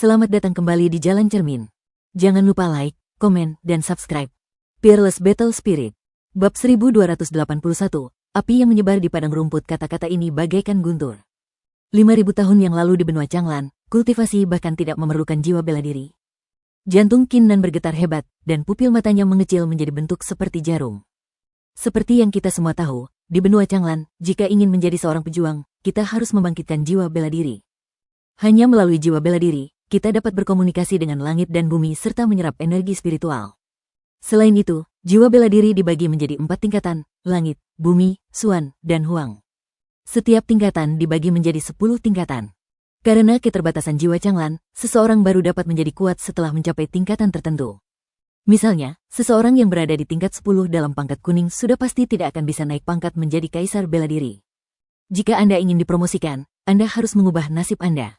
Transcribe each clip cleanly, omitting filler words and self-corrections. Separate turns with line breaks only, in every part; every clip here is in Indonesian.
Selamat datang kembali di Jalan Cermin. Jangan lupa like, komen, dan subscribe. Fearless Battle Spirit. Bab 1281, api yang menyebar di padang rumput. Kata-kata ini bagaikan guntur. 5.000 tahun yang lalu di benua Changlan, kultivasi bahkan tidak memerlukan jiwa bela diri. Jantung Qin Nan bergetar hebat, dan pupil matanya mengecil menjadi bentuk seperti jarum. Seperti yang kita semua tahu, di benua Changlan, jika ingin menjadi seorang pejuang, kita harus membangkitkan jiwa bela diri. Hanya melalui jiwa bela diri, kita dapat berkomunikasi dengan langit dan bumi serta menyerap energi spiritual. Selain itu, jiwa bela diri dibagi menjadi 4 tingkatan, langit, bumi, Xuan, dan Huang. Setiap tingkatan dibagi menjadi 10 tingkatan. Karena keterbatasan jiwa Changlan, seseorang baru dapat menjadi kuat setelah mencapai tingkatan tertentu. Misalnya, seseorang yang berada di tingkat 10 dalam pangkat kuning sudah pasti tidak akan bisa naik pangkat menjadi kaisar bela diri. Jika Anda ingin dipromosikan, Anda harus mengubah nasib Anda.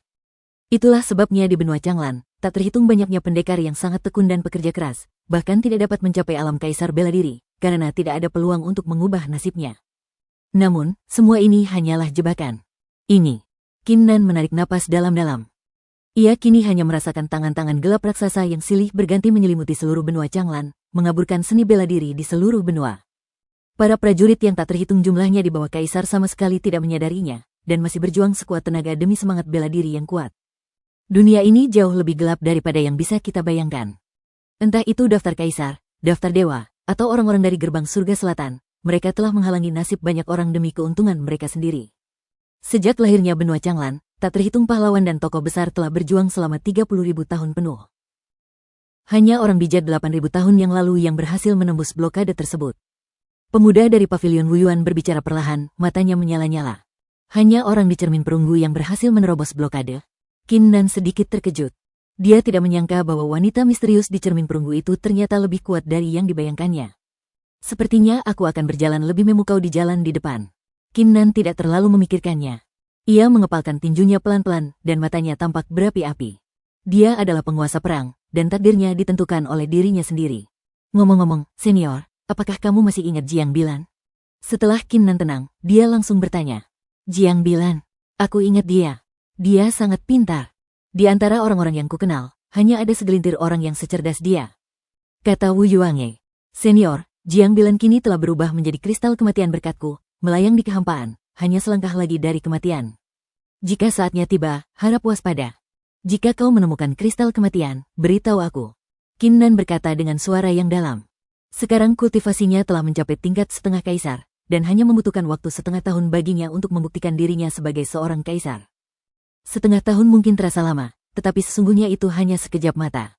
Itulah sebabnya di benua Changlan, tak terhitung banyaknya pendekar yang sangat tekun dan pekerja keras, bahkan tidak dapat mencapai alam kaisar bela diri, karena tidak ada peluang untuk mengubah nasibnya. Namun, semua ini hanyalah jebakan. Ini. Qin Nan menarik napas dalam-dalam. Ia kini hanya merasakan tangan-tangan gelap raksasa yang silih berganti menyelimuti seluruh benua Changlan, mengaburkan seni bela diri di seluruh benua. Para prajurit yang tak terhitung jumlahnya di bawah kaisar sama sekali tidak menyadarinya, dan masih berjuang sekuat tenaga demi semangat bela diri yang kuat. Dunia ini jauh lebih gelap daripada yang bisa kita bayangkan. Entah itu daftar kaisar, daftar dewa, atau orang-orang dari gerbang surga selatan, mereka telah menghalangi nasib banyak orang demi keuntungan mereka sendiri. Sejak lahirnya benua Changlan, tak terhitung pahlawan dan tokoh besar telah berjuang selama 30.000 tahun penuh. Hanya orang bijak 8.000 tahun yang lalu yang berhasil menembus blokade tersebut. Pemuda dari pavilion Wuyuan berbicara perlahan, matanya menyala-nyala. Hanya orang di cermin perunggu yang berhasil menerobos blokade. Qin Nan sedikit terkejut. Dia tidak menyangka bahwa wanita misterius di cermin perunggu itu ternyata lebih kuat dari yang dibayangkannya. Sepertinya aku akan berjalan lebih memukau di jalan di depan. Qin Nan tidak terlalu memikirkannya. Ia mengepalkan tinjunya pelan-pelan dan matanya tampak berapi-api. Dia adalah penguasa perang, dan takdirnya ditentukan oleh dirinya sendiri. Ngomong-ngomong, senior, apakah kamu masih ingat Jiang Bilan? Setelah Qin Nan tenang, dia langsung bertanya. Jiang Bilan, aku ingat dia. Dia sangat pintar. Di antara orang-orang yang kukenal, hanya ada segelintir orang yang secerdas dia. Kata Wu Yuange. Senior, Jiang Bilan kini telah berubah menjadi kristal kematian berkatku, melayang di kehampaan, hanya selangkah lagi dari kematian. Jika saatnya tiba, harap waspada. Jika kau menemukan kristal kematian, beritahu aku. Qin Nan berkata dengan suara yang dalam. Sekarang kultivasinya telah mencapai tingkat setengah kaisar, dan hanya membutuhkan waktu setengah tahun baginya untuk membuktikan dirinya sebagai seorang kaisar. Setengah tahun mungkin terasa lama, tetapi sesungguhnya itu hanya sekejap mata.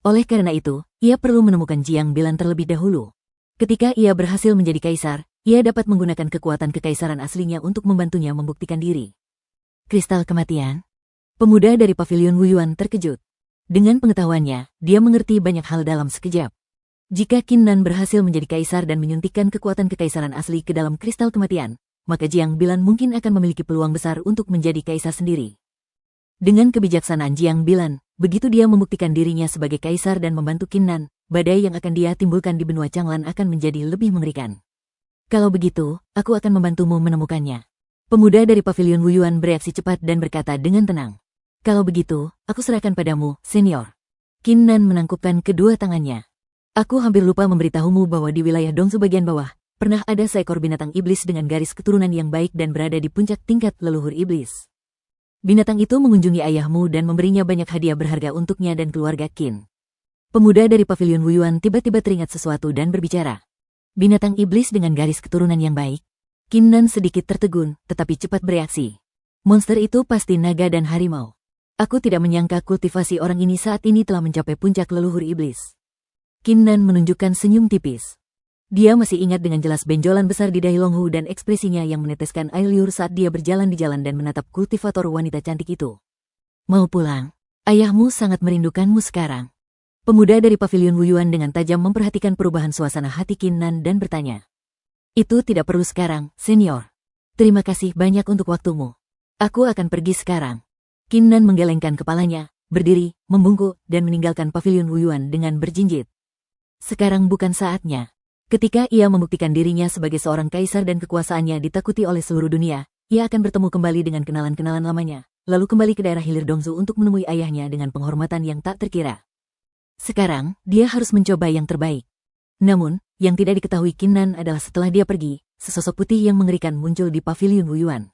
Oleh karena itu, ia perlu menemukan Jiang Bilan terlebih dahulu. Ketika ia berhasil menjadi kaisar, ia dapat menggunakan kekuatan kekaisaran aslinya untuk membantunya membuktikan diri. Kristal kematian? Pemuda dari pavilion Wuyuan terkejut. Dengan pengetahuannya, dia mengerti banyak hal dalam sekejap. Jika Qin Nan berhasil menjadi kaisar dan menyuntikkan kekuatan kekaisaran asli ke dalam kristal kematian, maka Jiang Bilan mungkin akan memiliki peluang besar untuk menjadi kaisar sendiri. Dengan kebijaksanaan Jiang Bilan, begitu dia membuktikan dirinya sebagai kaisar dan membantu Qin Nan, badai yang akan dia timbulkan di benua Changlan akan menjadi lebih mengerikan. Kalau begitu, aku akan membantumu menemukannya. Pemuda dari pavilion Wuyuan bereaksi cepat dan berkata dengan tenang. Kalau begitu, aku serahkan padamu, senior. Qin Nan menangkupkan kedua tangannya. Aku hampir lupa memberitahumu bahwa di wilayah Dongsu bagian bawah, pernah ada seekor binatang iblis dengan garis keturunan yang baik dan berada di puncak tingkat leluhur iblis. Binatang itu mengunjungi ayahmu dan memberinya banyak hadiah berharga untuknya dan keluarga Qin. Pemuda dari pavilion Wuyuan tiba-tiba teringat sesuatu dan berbicara. Binatang iblis dengan garis keturunan yang baik? Qin Nan sedikit tertegun, tetapi cepat bereaksi. Monster itu pasti naga dan harimau. Aku tidak menyangka kultivasi orang ini saat ini telah mencapai puncak leluhur iblis. Qin Nan menunjukkan senyum tipis. Dia masih ingat dengan jelas benjolan besar di dahi Long Hu dan ekspresinya yang meneteskan air liur saat dia berjalan di jalan dan menatap kultivator wanita cantik itu. Mau pulang? Ayahmu sangat merindukanmu sekarang. Pemuda dari pavilion Wuyuan dengan tajam memperhatikan perubahan suasana hati Qin Nan dan bertanya. Itu tidak perlu sekarang, senior. Terima kasih banyak untuk waktumu. Aku akan pergi sekarang. Qin Nan menggelengkan kepalanya, berdiri, membungkuk, dan meninggalkan pavilion Wuyuan dengan berjinjit. Sekarang bukan saatnya. Ketika ia membuktikan dirinya sebagai seorang kaisar dan kekuasaannya ditakuti oleh seluruh dunia, ia akan bertemu kembali dengan kenalan-kenalan lamanya, lalu kembali ke daerah hilir Dongzu untuk menemui ayahnya dengan penghormatan yang tak terkira. Sekarang, dia harus mencoba yang terbaik. Namun, yang tidak diketahui Qin Nan adalah setelah dia pergi, sesosok putih yang mengerikan muncul di pavilion Wuyuan.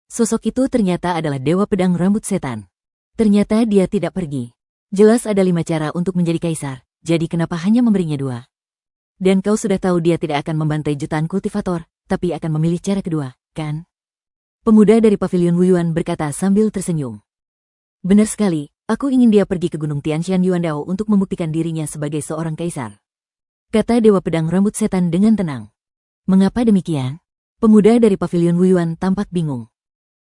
Sosok itu ternyata adalah Dewa Pedang Rambut Setan. Ternyata dia tidak pergi. Jelas ada 5 cara untuk menjadi kaisar, jadi kenapa hanya memberinya 2? Dan kau sudah tahu dia tidak akan membantai jutaan kultivator, tapi akan memilih cara kedua, kan? Pemuda dari pavilion Wuyuan berkata sambil tersenyum. Benar sekali, aku ingin dia pergi ke Gunung Tianshan Yuandao untuk membuktikan dirinya sebagai seorang kaisar. Kata Dewa Pedang Rambut Setan dengan tenang. Mengapa demikian? Pemuda dari pavilion Wuyuan tampak bingung.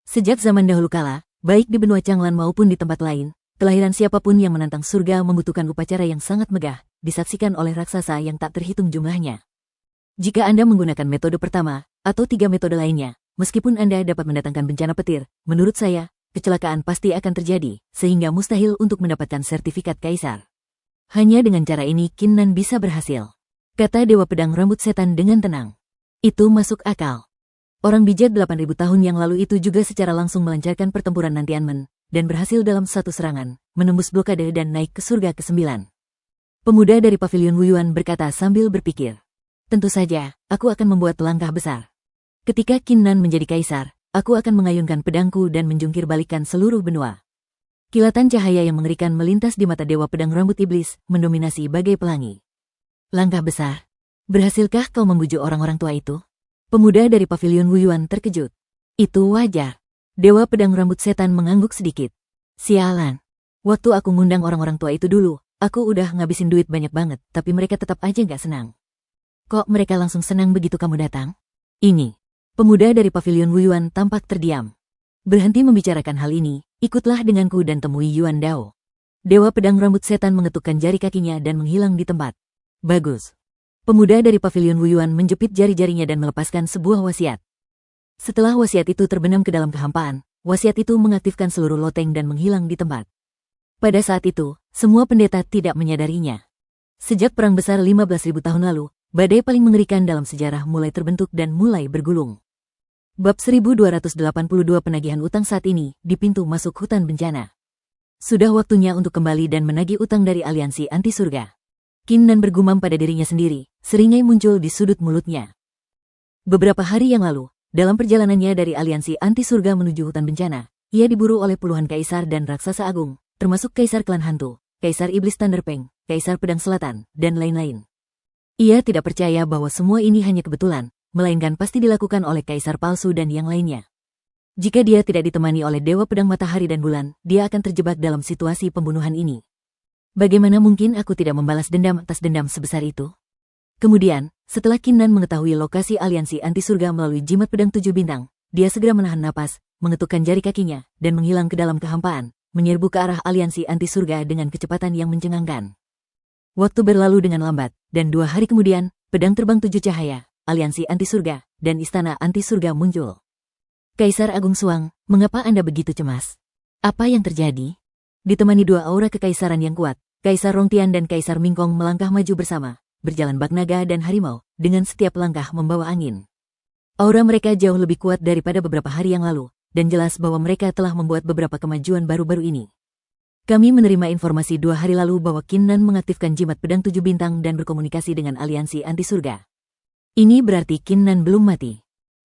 Sejak zaman dahulu kala, baik di benua Changlan maupun di tempat lain, kelahiran siapapun yang menantang surga membutuhkan upacara yang sangat megah, disaksikan oleh raksasa yang tak terhitung jumlahnya. Jika Anda menggunakan metode pertama, atau 3 metode lainnya, meskipun Anda dapat mendatangkan bencana petir, menurut saya, kecelakaan pasti akan terjadi, sehingga mustahil untuk mendapatkan sertifikat kaisar. Hanya dengan cara ini Qin Nan bisa berhasil. Kata Dewa Pedang Rambut Setan dengan tenang. Itu masuk akal. Orang bijak 8.000 tahun yang lalu itu juga secara langsung melancarkan pertempuran Nantianmen, dan berhasil dalam satu serangan, menembus blokade dan naik ke surga ke-9. Pemuda dari pavilion Wuyuan berkata sambil berpikir. Tentu saja, aku akan membuat langkah besar. Ketika Qin Nan menjadi kaisar, aku akan mengayunkan pedangku dan menjungkir balikan seluruh benua. Kilatan cahaya yang mengerikan melintas di mata Dewa Pedang Rambut Iblis, mendominasi bagai pelangi. Langkah besar. Berhasilkah kau membujuk orang-orang tua itu? Pemuda dari pavilion Wuyuan terkejut. Itu wajar. Dewa Pedang Rambut Setan mengangguk sedikit. Sialan. Waktu aku ngundang orang-orang tua itu dulu, aku udah ngabisin duit banyak banget, tapi mereka tetap aja gak senang. Kok mereka langsung senang begitu kamu datang? Ini. Pemuda dari pavilion Wuyuan tampak terdiam. Berhenti membicarakan hal ini, ikutlah denganku dan temui Yuan Dao. Dewa Pedang Rambut Setan mengetukkan jari kakinya dan menghilang di tempat. Bagus. Pemuda dari pavilion Wuyuan menjepit jari-jarinya dan melepaskan sebuah wasiat. Setelah wasiat itu terbenam ke dalam kehampaan, wasiat itu mengaktifkan seluruh loteng dan menghilang di tempat. Pada saat itu, semua pendeta tidak menyadarinya. Sejak Perang Besar 15.000 tahun lalu, badai paling mengerikan dalam sejarah mulai terbentuk dan mulai bergulung. Bab 1282 penagihan utang saat ini, di pintu masuk hutan bencana. Sudah waktunya untuk kembali dan menagih utang dari aliansi anti surga. Qin Nan bergumam pada dirinya sendiri, seringai muncul di sudut mulutnya. Beberapa hari yang lalu, dalam perjalanannya dari aliansi anti surga menuju hutan bencana, ia diburu oleh puluhan kaisar dan raksasa agung, termasuk kaisar klan hantu, kaisar iblis Thunderpeng, kaisar pedang selatan, dan lain-lain. Ia tidak percaya bahwa semua ini hanya kebetulan, melainkan pasti dilakukan oleh kaisar palsu dan yang lainnya. Jika dia tidak ditemani oleh Dewa Pedang Matahari dan Bulan, dia akan terjebak dalam situasi pembunuhan ini. Bagaimana mungkin aku tidak membalas dendam atas dendam sebesar itu? Kemudian, setelah Qin Nan mengetahui lokasi aliansi anti surga melalui jimat pedang 7 bintang, dia segera menahan napas, mengetukkan jari kakinya, dan menghilang ke dalam kehampaan, menyerbu ke arah aliansi anti surga dengan kecepatan yang mencengangkan. Waktu berlalu dengan lambat, dan 2 hari kemudian, pedang terbang 7 cahaya, aliansi anti surga, dan istana anti surga muncul. Kaisar Agung Suang, mengapa Anda begitu cemas? Apa yang terjadi? Ditemani 2 aura kekaisaran yang kuat, Kaisar Rongtian dan Kaisar Mingkong melangkah maju bersama, berjalan bak naga dan harimau, dengan setiap langkah membawa angin. Aura mereka jauh lebih kuat daripada beberapa hari yang lalu, dan jelas bahwa mereka telah membuat beberapa kemajuan baru-baru ini. Kami menerima informasi 2 hari lalu bahwa Qin Nan mengaktifkan jimat pedang 7 bintang dan berkomunikasi dengan aliansi anti surga. Ini berarti Qin Nan belum mati.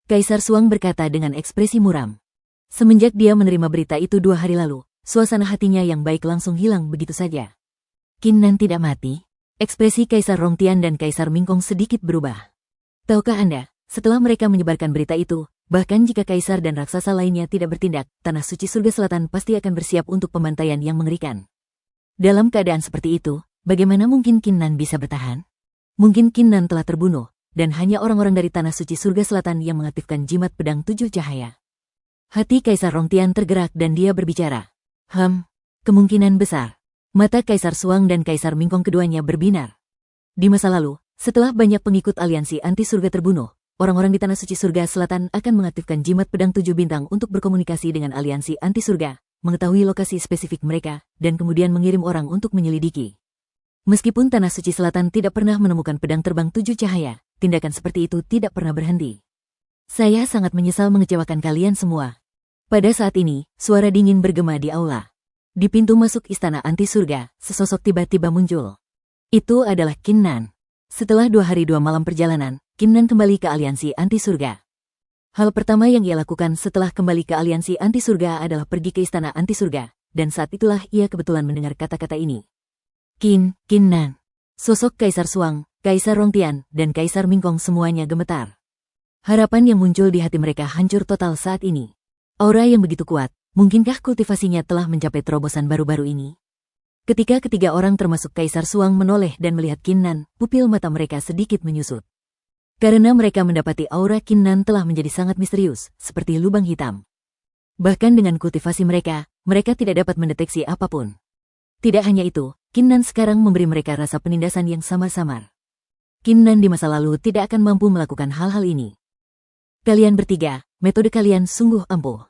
Kaisar Suang berkata dengan ekspresi muram. Semenjak dia menerima berita itu 2 hari lalu, suasana hatinya yang baik langsung hilang begitu saja. Qin Nan tidak mati? Ekspresi Kaisar Rongtian dan Kaisar Mingkong sedikit berubah. Tahukah Anda, setelah mereka menyebarkan berita itu, bahkan jika kaisar dan raksasa lainnya tidak bertindak, tanah suci surga selatan pasti akan bersiap untuk pembantaian yang mengerikan. Dalam keadaan seperti itu, bagaimana mungkin Qin Nan bisa bertahan? Mungkin Qin Nan telah terbunuh, dan hanya orang-orang dari tanah suci surga selatan yang mengaktifkan jimat pedang 7 cahaya. Hati Kaisar Rongtian tergerak dan dia berbicara. Kemungkinan besar. Mata Kaisar Suang dan Kaisar Mingkong keduanya berbinar. Di masa lalu, setelah banyak pengikut aliansi anti surga terbunuh, orang-orang di tanah suci surga selatan akan mengaktifkan jimat pedang 7 bintang untuk berkomunikasi dengan aliansi anti surga, mengetahui lokasi spesifik mereka, dan kemudian mengirim orang untuk menyelidiki. Meskipun tanah suci selatan tidak pernah menemukan pedang terbang 7 cahaya, tindakan seperti itu tidak pernah berhenti. Saya sangat menyesal mengecewakan kalian semua. Pada saat ini, suara dingin bergema di aula. Di pintu masuk istana anti surga, sesosok tiba-tiba muncul. Itu adalah Qin Nan. Setelah 2 hari 2 malam perjalanan, Qin Nan kembali ke aliansi anti surga. Hal pertama yang ia lakukan setelah kembali ke aliansi anti surga adalah pergi ke istana anti surga, dan saat itulah ia kebetulan mendengar kata-kata ini. Qin Nan. Sosok Kaisar Suang, Kaisar Rongtian, dan Kaisar Mingkong semuanya gemetar. Harapan yang muncul di hati mereka hancur total saat ini. Aura yang begitu kuat, mungkinkah kultivasinya telah mencapai terobosan baru-baru ini? Ketika ketiga orang termasuk Kaisar Suang menoleh dan melihat Qin Nan, pupil mata mereka sedikit menyusut. Karena mereka mendapati aura Qin Nan telah menjadi sangat misterius, seperti lubang hitam. Bahkan dengan kultivasi mereka tidak dapat mendeteksi apapun. Tidak hanya itu, Qin Nan sekarang memberi mereka rasa penindasan yang samar-samar. Qin Nan di masa lalu tidak akan mampu melakukan hal-hal ini. Kalian bertiga, metode kalian sungguh ampuh.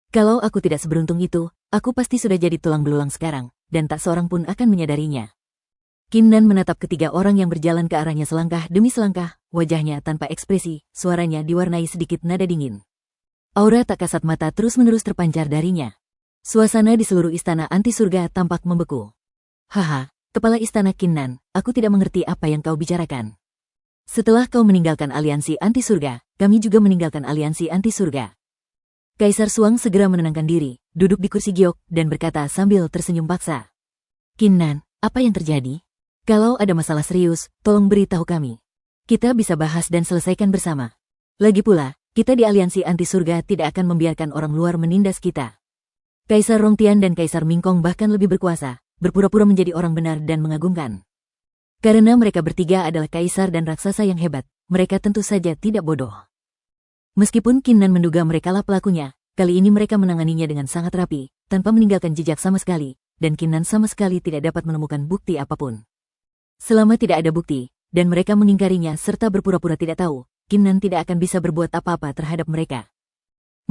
Kalau aku tidak seberuntung itu, aku pasti sudah jadi tulang belulang sekarang, dan tak seorang pun akan menyadarinya. Qin Nan menatap ketiga orang yang berjalan ke arahnya selangkah demi selangkah, wajahnya tanpa ekspresi, suaranya diwarnai sedikit nada dingin. Aura tak kasat mata terus-menerus terpancar darinya. Suasana di seluruh istana anti surga tampak membeku. Haha, kepala istana Qin Nan, aku tidak mengerti apa yang kau bicarakan. Setelah kau meninggalkan aliansi anti surga, kami juga meninggalkan aliansi anti surga. Kaisar Suang segera menenangkan diri, duduk di kursi giok, dan berkata sambil tersenyum paksa. Qin Nan, apa yang terjadi? Kalau ada masalah serius, tolong beritahu kami. Kita bisa bahas dan selesaikan bersama. Lagi pula, kita di aliansi anti surga tidak akan membiarkan orang luar menindas kita. Kaisar Rongtian dan Kaisar Mingkong bahkan lebih berkuasa, berpura-pura menjadi orang benar dan mengagumkan. Karena mereka bertiga adalah kaisar dan raksasa yang hebat, mereka tentu saja tidak bodoh. Meskipun Qin Nan menduga merekalah pelakunya, kali ini mereka menanganinya dengan sangat rapi, tanpa meninggalkan jejak sama sekali, dan Qin Nan sama sekali tidak dapat menemukan bukti apapun. Selama tidak ada bukti, dan mereka mengingkarinya serta berpura-pura tidak tahu, Qin Nan tidak akan bisa berbuat apa-apa terhadap mereka.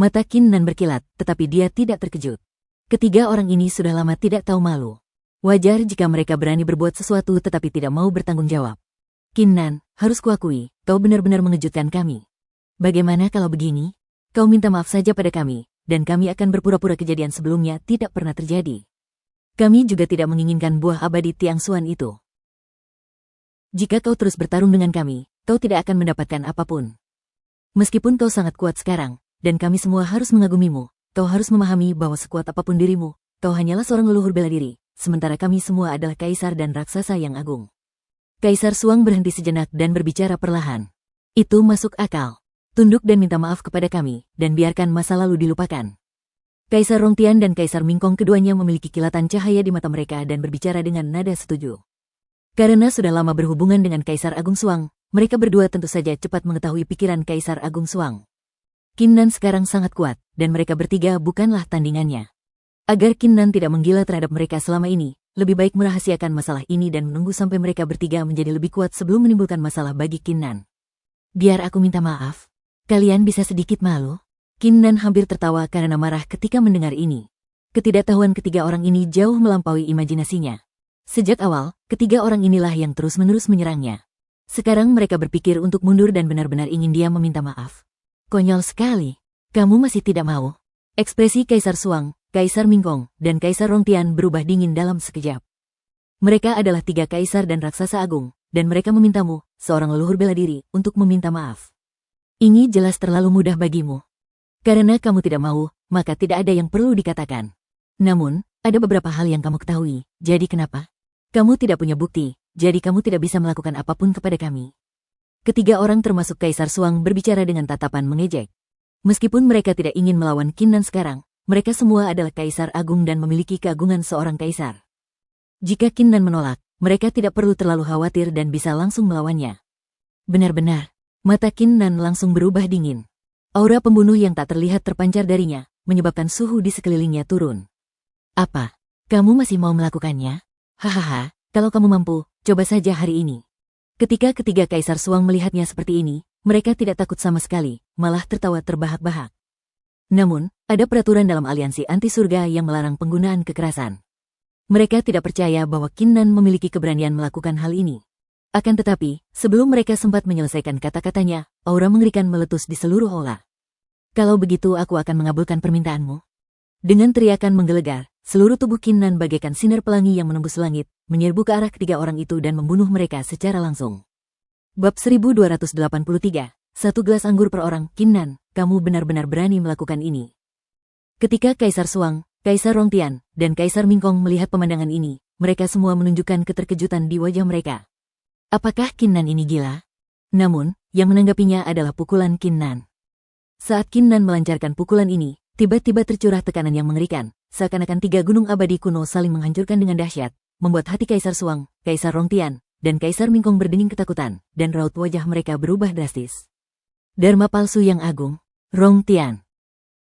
Mata Qin Nan berkilat, tetapi dia tidak terkejut. Ketiga orang ini sudah lama tidak tahu malu. Wajar jika mereka berani berbuat sesuatu tetapi tidak mau bertanggung jawab. Qin Nan, harus kuakui, kau benar-benar mengejutkan kami. Bagaimana kalau begini? Kau minta maaf saja pada kami, dan kami akan berpura-pura kejadian sebelumnya tidak pernah terjadi. Kami juga tidak menginginkan buah abadi Tiang Xuan itu. Jika kau terus bertarung dengan kami, kau tidak akan mendapatkan apapun. Meskipun kau sangat kuat sekarang, dan kami semua harus mengagumimu, kau harus memahami bahwa sekuat apapun dirimu, kau hanyalah seorang leluhur bela diri, sementara kami semua adalah kaisar dan raksasa yang agung. Kaisar Suang berhenti sejenak dan berbicara perlahan. Itu masuk akal. Tunduk dan minta maaf kepada kami, dan biarkan masa lalu dilupakan. Kaisar Rongtian dan Kaisar Mingkong keduanya memiliki kilatan cahaya di mata mereka dan berbicara dengan nada setuju. Karena sudah lama berhubungan dengan Kaisar Agung Suang, mereka berdua tentu saja cepat mengetahui pikiran Kaisar Agung Suang. Qin Nan sekarang sangat kuat, dan mereka bertiga bukanlah tandingannya. Agar Qin Nan tidak menggila terhadap mereka selama ini, lebih baik merahasiakan masalah ini dan menunggu sampai mereka bertiga menjadi lebih kuat sebelum menimbulkan masalah bagi Qin Nan. Biar aku minta maaf. Kalian bisa sedikit malu? Qin Nan hampir tertawa karena marah ketika mendengar ini. Ketidaktahuan ketiga orang ini jauh melampaui imajinasinya. Sejak awal, ketiga orang inilah yang terus-menerus menyerangnya. Sekarang mereka berpikir untuk mundur dan benar-benar ingin dia meminta maaf. Konyol sekali. Kamu masih tidak mau? Ekspresi Kaisar Suang, Kaisar Mingkong, dan Kaisar Rongtian berubah dingin dalam sekejap. Mereka adalah 3 kaisar dan raksasa agung, dan mereka memintamu, seorang leluhur bela diri, untuk meminta maaf. Ini jelas terlalu mudah bagimu. Karena kamu tidak mau, maka tidak ada yang perlu dikatakan. Namun, ada beberapa hal yang kamu ketahui, jadi kenapa? Kamu tidak punya bukti, jadi kamu tidak bisa melakukan apapun kepada kami. Ketiga orang termasuk Kaisar Suang berbicara dengan tatapan mengejek. Meskipun mereka tidak ingin melawan Qin Nan sekarang, mereka semua adalah kaisar agung dan memiliki keagungan seorang kaisar. Jika Qin Nan menolak, mereka tidak perlu terlalu khawatir dan bisa langsung melawannya. Benar-benar, mata Qin Nan langsung berubah dingin. Aura pembunuh yang tak terlihat terpancar darinya, menyebabkan suhu di sekelilingnya turun. Apa? Kamu masih mau melakukannya? Hahaha, kalau kamu mampu, coba saja hari ini. Ketika ketiga Kaisar Suang melihatnya seperti ini, mereka tidak takut sama sekali, malah tertawa terbahak-bahak. Namun, ada peraturan dalam aliansi anti surga yang melarang penggunaan kekerasan. Mereka tidak percaya bahwa Qin Nan memiliki keberanian melakukan hal ini. Akan tetapi, sebelum mereka sempat menyelesaikan kata-katanya, aura mengerikan meletus di seluruh aula. Kalau begitu aku akan mengabulkan permintaanmu. Dengan teriakan menggelegar, seluruh tubuh Kinnan bagaikan sinar pelangi yang menembus langit, menyerbu ke arah ketiga orang itu dan membunuh mereka secara langsung. Bab 1283, satu gelas anggur per orang. Kinnan, kamu benar-benar berani melakukan ini. Ketika Kaisar Suang, Kaisar Rongtian, dan Kaisar Mingkong melihat pemandangan ini, mereka semua menunjukkan keterkejutan di wajah mereka. Apakah Kinnan ini gila? Namun, yang menanggapinya adalah pukulan Kinnan. Saat Kinnan melancarkan pukulan ini, tiba-tiba tercurah tekanan yang mengerikan, seakan-akan tiga gunung abadi kuno saling menghancurkan dengan dahsyat, membuat hati Kaisar Suang, Kaisar Rongtian, dan Kaisar Mingkong berdenging ketakutan, dan raut wajah mereka berubah drastis. Dharma palsu yang agung, Rongtian.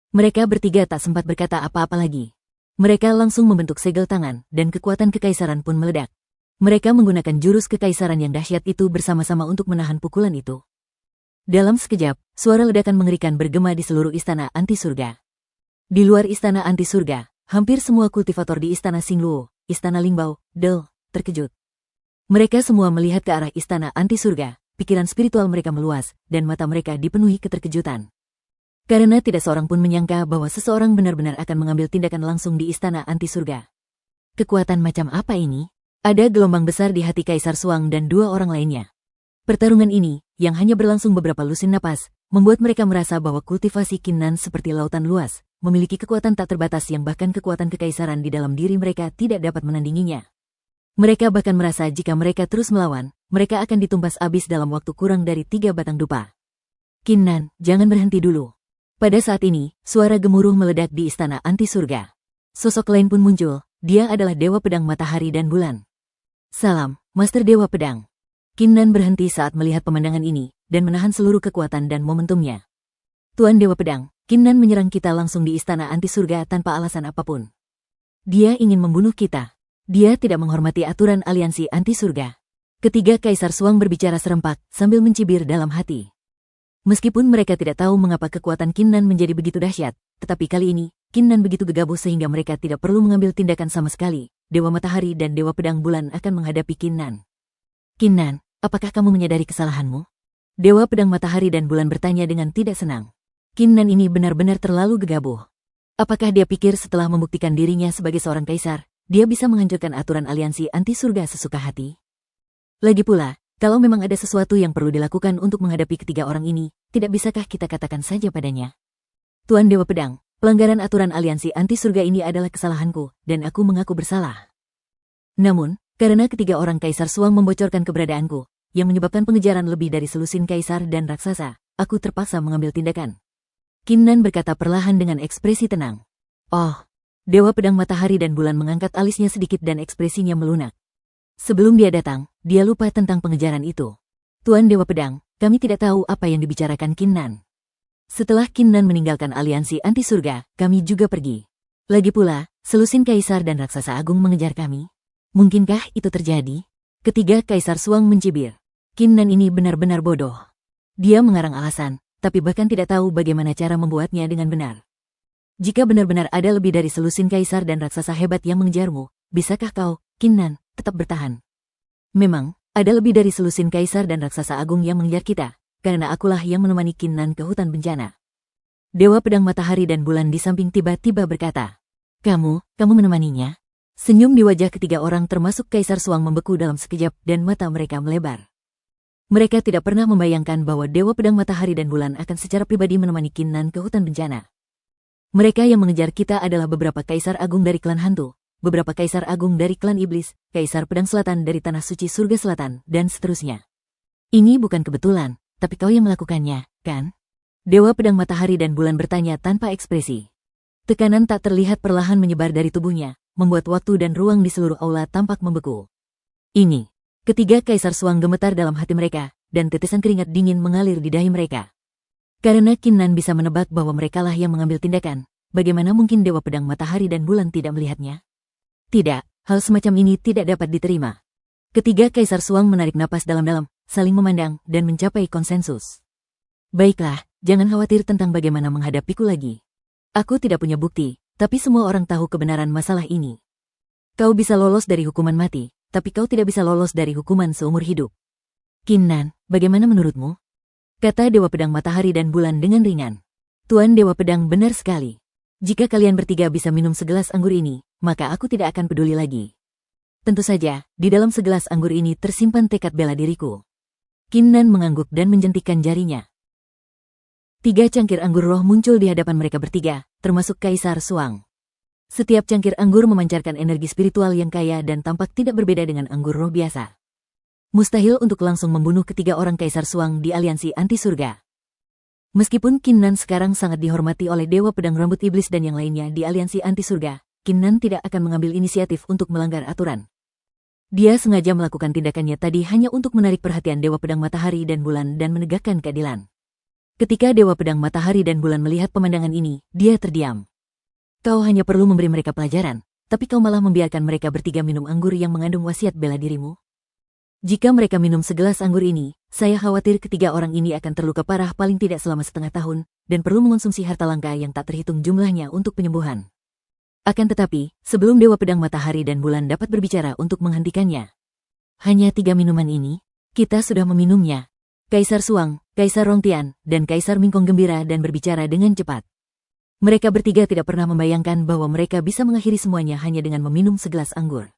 Mereka bertiga tak sempat berkata apa-apa lagi. Mereka langsung membentuk segel tangan, dan kekuatan kekaisaran pun meledak. Mereka menggunakan jurus kekaisaran yang dahsyat itu bersama-sama untuk menahan pukulan itu. Dalam sekejap, suara ledakan mengerikan bergema di seluruh istana anti surga. Di luar istana anti surga, hampir semua kultivator di istana Xingluo, istana Lingbao, Del, terkejut. Mereka semua melihat ke arah istana anti surga, pikiran spiritual mereka meluas, dan mata mereka dipenuhi keterkejutan. Karena tidak seorang pun menyangka bahwa seseorang benar-benar akan mengambil tindakan langsung di istana anti surga. Kekuatan macam apa ini? Ada gelombang besar di hati Kaisar Suang dan dua orang lainnya. Pertarungan ini, yang hanya berlangsung beberapa lusin napas, membuat mereka merasa bahwa kultivasi Kinnan seperti lautan luas, memiliki kekuatan tak terbatas yang bahkan kekuatan kekaisaran di dalam diri mereka tidak dapat menandinginya. Mereka bahkan merasa jika mereka terus melawan, mereka akan ditumbas habis dalam waktu kurang dari 3 batang dupa. Kinnan, jangan berhenti dulu. Pada saat ini, suara gemuruh meledak di istana anti surga. Sosok lain pun muncul, dia adalah Dewa Pedang Matahari dan Bulan. Salam, Master Dewa Pedang. Kinnan berhenti saat melihat pemandangan ini, dan menahan seluruh kekuatan dan momentumnya. Tuan Dewa Pedang, Kinnan menyerang kita langsung di istana anti surga tanpa alasan apapun. Dia ingin membunuh kita. Dia tidak menghormati aturan aliansi anti surga. Ketiga Kaisar Suang berbicara serempak, sambil mencibir dalam hati. Meskipun mereka tidak tahu mengapa kekuatan Kinnan menjadi begitu dahsyat, tetapi kali ini, Kinnan begitu gegabah sehingga mereka tidak perlu mengambil tindakan sama sekali. Dewa Matahari dan Dewa Pedang Bulan akan menghadapi Kinnan. Kinnan, apakah kamu menyadari kesalahanmu? Dewa Pedang Matahari dan Bulan bertanya dengan tidak senang. Kinnan ini benar-benar terlalu gegabah. Apakah dia pikir setelah membuktikan dirinya sebagai seorang kaisar, dia bisa menghancurkan aturan aliansi anti surga sesuka hati? Lagi pula, kalau memang ada sesuatu yang perlu dilakukan untuk menghadapi ketiga orang ini, tidak bisakah kita katakan saja padanya? Tuan Dewa Pedang, pelanggaran aturan aliansi anti surga ini adalah kesalahanku, dan aku mengaku bersalah. Namun, karena ketiga orang Kaisar Suang membocorkan keberadaanku, yang menyebabkan pengejaran lebih dari selusin kaisar dan raksasa, aku terpaksa mengambil tindakan. Kinnan berkata perlahan dengan ekspresi tenang. Oh, Dewa Pedang Matahari dan Bulan mengangkat alisnya sedikit dan ekspresinya melunak. Sebelum dia datang, dia lupa tentang pengejaran itu. Tuan Dewa Pedang, kami tidak tahu apa yang dibicarakan Kinnan. Setelah Kinnan meninggalkan aliansi anti surga, kami juga pergi. Lagi pula, selusin kaisar dan raksasa agung mengejar kami. Mungkinkah itu terjadi? Ketiga Kaisar Suang mencibir. Kinnan ini benar-benar bodoh. Dia mengarang alasan, tapi bahkan tidak tahu bagaimana cara membuatnya dengan benar. Jika benar-benar ada lebih dari selusin kaisar dan raksasa hebat yang mengejarmu, bisakah kau, Kinnan, tetap bertahan? Memang, ada lebih dari selusin kaisar dan raksasa agung yang mengejar kita, karena akulah yang menemani Kinnan ke hutan bencana. Dewa Pedang Matahari dan Bulan di samping tiba-tiba berkata, kamu menemaninya? Senyum di wajah ketiga orang termasuk Kaisar Suang membeku dalam sekejap dan mata mereka melebar. Mereka tidak pernah membayangkan bahwa Dewa Pedang Matahari dan Bulan akan secara pribadi menemani Kinnan ke hutan bencana. Mereka yang mengejar kita adalah beberapa Kaisar Agung dari klan hantu, beberapa Kaisar Agung dari klan iblis, Kaisar Pedang Selatan dari Tanah Suci Surga Selatan, dan seterusnya. Ini bukan kebetulan, tapi kau yang melakukannya, kan? Dewa Pedang Matahari dan Bulan bertanya tanpa ekspresi. Tekanan tak terlihat perlahan menyebar dari tubuhnya, membuat waktu dan ruang di seluruh aula tampak membeku. Ini. Ketiga Kaisar Suang gemetar dalam hati mereka, dan tetesan keringat dingin mengalir di dahi mereka. Karena Kinnan bisa menebak bahwa merekalah yang mengambil tindakan, bagaimana mungkin Dewa Pedang Matahari dan Bulan tidak melihatnya? Tidak, hal semacam ini tidak dapat diterima. Ketiga Kaisar Suang menarik napas dalam-dalam, saling memandang, dan mencapai konsensus. Baiklah, jangan khawatir tentang bagaimana menghadapiku lagi. Aku tidak punya bukti, tapi semua orang tahu kebenaran masalah ini. Kau bisa lolos dari hukuman mati, tapi kau tidak bisa lolos dari hukuman seumur hidup. Kinnan, bagaimana menurutmu? Kata Dewa Pedang Matahari dan Bulan dengan ringan. Tuan Dewa Pedang benar sekali. Jika kalian bertiga bisa minum segelas anggur ini, maka aku tidak akan peduli lagi. Tentu saja, di dalam segelas anggur ini tersimpan tekad bela diriku. Qin Nan mengangguk dan menjentikkan jarinya. 3 cangkir anggur roh muncul di hadapan mereka bertiga, termasuk Kaisar Suang. Setiap cangkir anggur memancarkan energi spiritual yang kaya dan tampak tidak berbeda dengan anggur roh biasa. Mustahil untuk langsung membunuh ketiga orang Kaisar Suang di aliansi anti surga. Meskipun Qin Nan sekarang sangat dihormati oleh Dewa Pedang Rambut Iblis dan yang lainnya di aliansi anti surga, Qin Nan tidak akan mengambil inisiatif untuk melanggar aturan. Dia sengaja melakukan tindakannya tadi hanya untuk menarik perhatian Dewa Pedang Matahari dan Bulan dan menegakkan keadilan. Ketika Dewa Pedang Matahari dan Bulan melihat pemandangan ini, dia terdiam. Kau hanya perlu memberi mereka pelajaran, tapi kau malah membiarkan mereka bertiga minum anggur yang mengandung wasiat bela dirimu. Jika mereka minum segelas anggur ini, saya khawatir ketiga orang ini akan terluka parah paling tidak selama setengah tahun, dan perlu mengonsumsi harta langka yang tak terhitung jumlahnya untuk penyembuhan. Akan tetapi, sebelum Dewa Pedang Matahari dan Bulan dapat berbicara untuk menghentikannya. Hanya 3 minuman ini, kita sudah meminumnya. Kaisar Suang, Kaisar Rongtian, dan Kaisar Mingkong gembira dan berbicara dengan cepat. Mereka bertiga tidak pernah membayangkan bahwa mereka bisa mengakhiri semuanya hanya dengan meminum segelas anggur.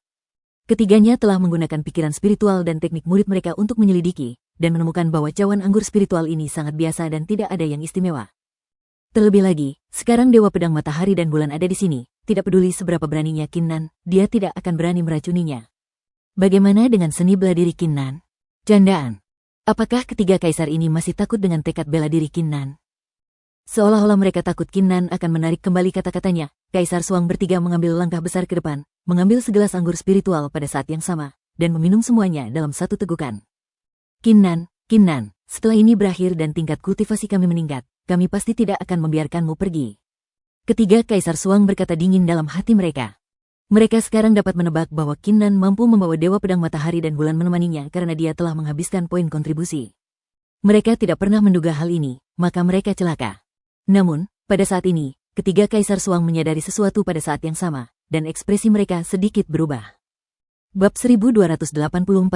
Ketiganya telah menggunakan pikiran spiritual dan teknik murid mereka untuk menyelidiki, dan menemukan bahwa cawan anggur spiritual ini sangat biasa dan tidak ada yang istimewa. Terlebih lagi, sekarang Dewa Pedang Matahari dan Bulan ada di sini, tidak peduli seberapa beraninya Qin Nan, dia tidak akan berani meracuninya. Bagaimana dengan seni bela diri Qin Nan? Candaan. Apakah ketiga kaisar ini masih takut dengan tekad bela diri Qin Nan? Seolah-olah mereka takut Qin Nan akan menarik kembali kata-katanya, Kaisar Suang bertiga mengambil langkah besar ke depan, mengambil segelas anggur spiritual pada saat yang sama, dan meminum semuanya dalam satu tegukan. Qin Nan, setelah ini berakhir dan tingkat kultivasi kami meningkat, kami pasti tidak akan membiarkanmu pergi. Ketiga Kaisar Suang berkata dingin dalam hati mereka. Mereka sekarang dapat menebak bahwa Qin Nan mampu membawa Dewa Pedang Matahari dan Bulan menemaninya karena dia telah menghabiskan poin kontribusi. Mereka tidak pernah menduga hal ini, maka mereka celaka. Namun, pada saat ini, ketiga Kaisar Suang menyadari sesuatu pada saat yang sama, dan ekspresi mereka sedikit berubah. Bab 1284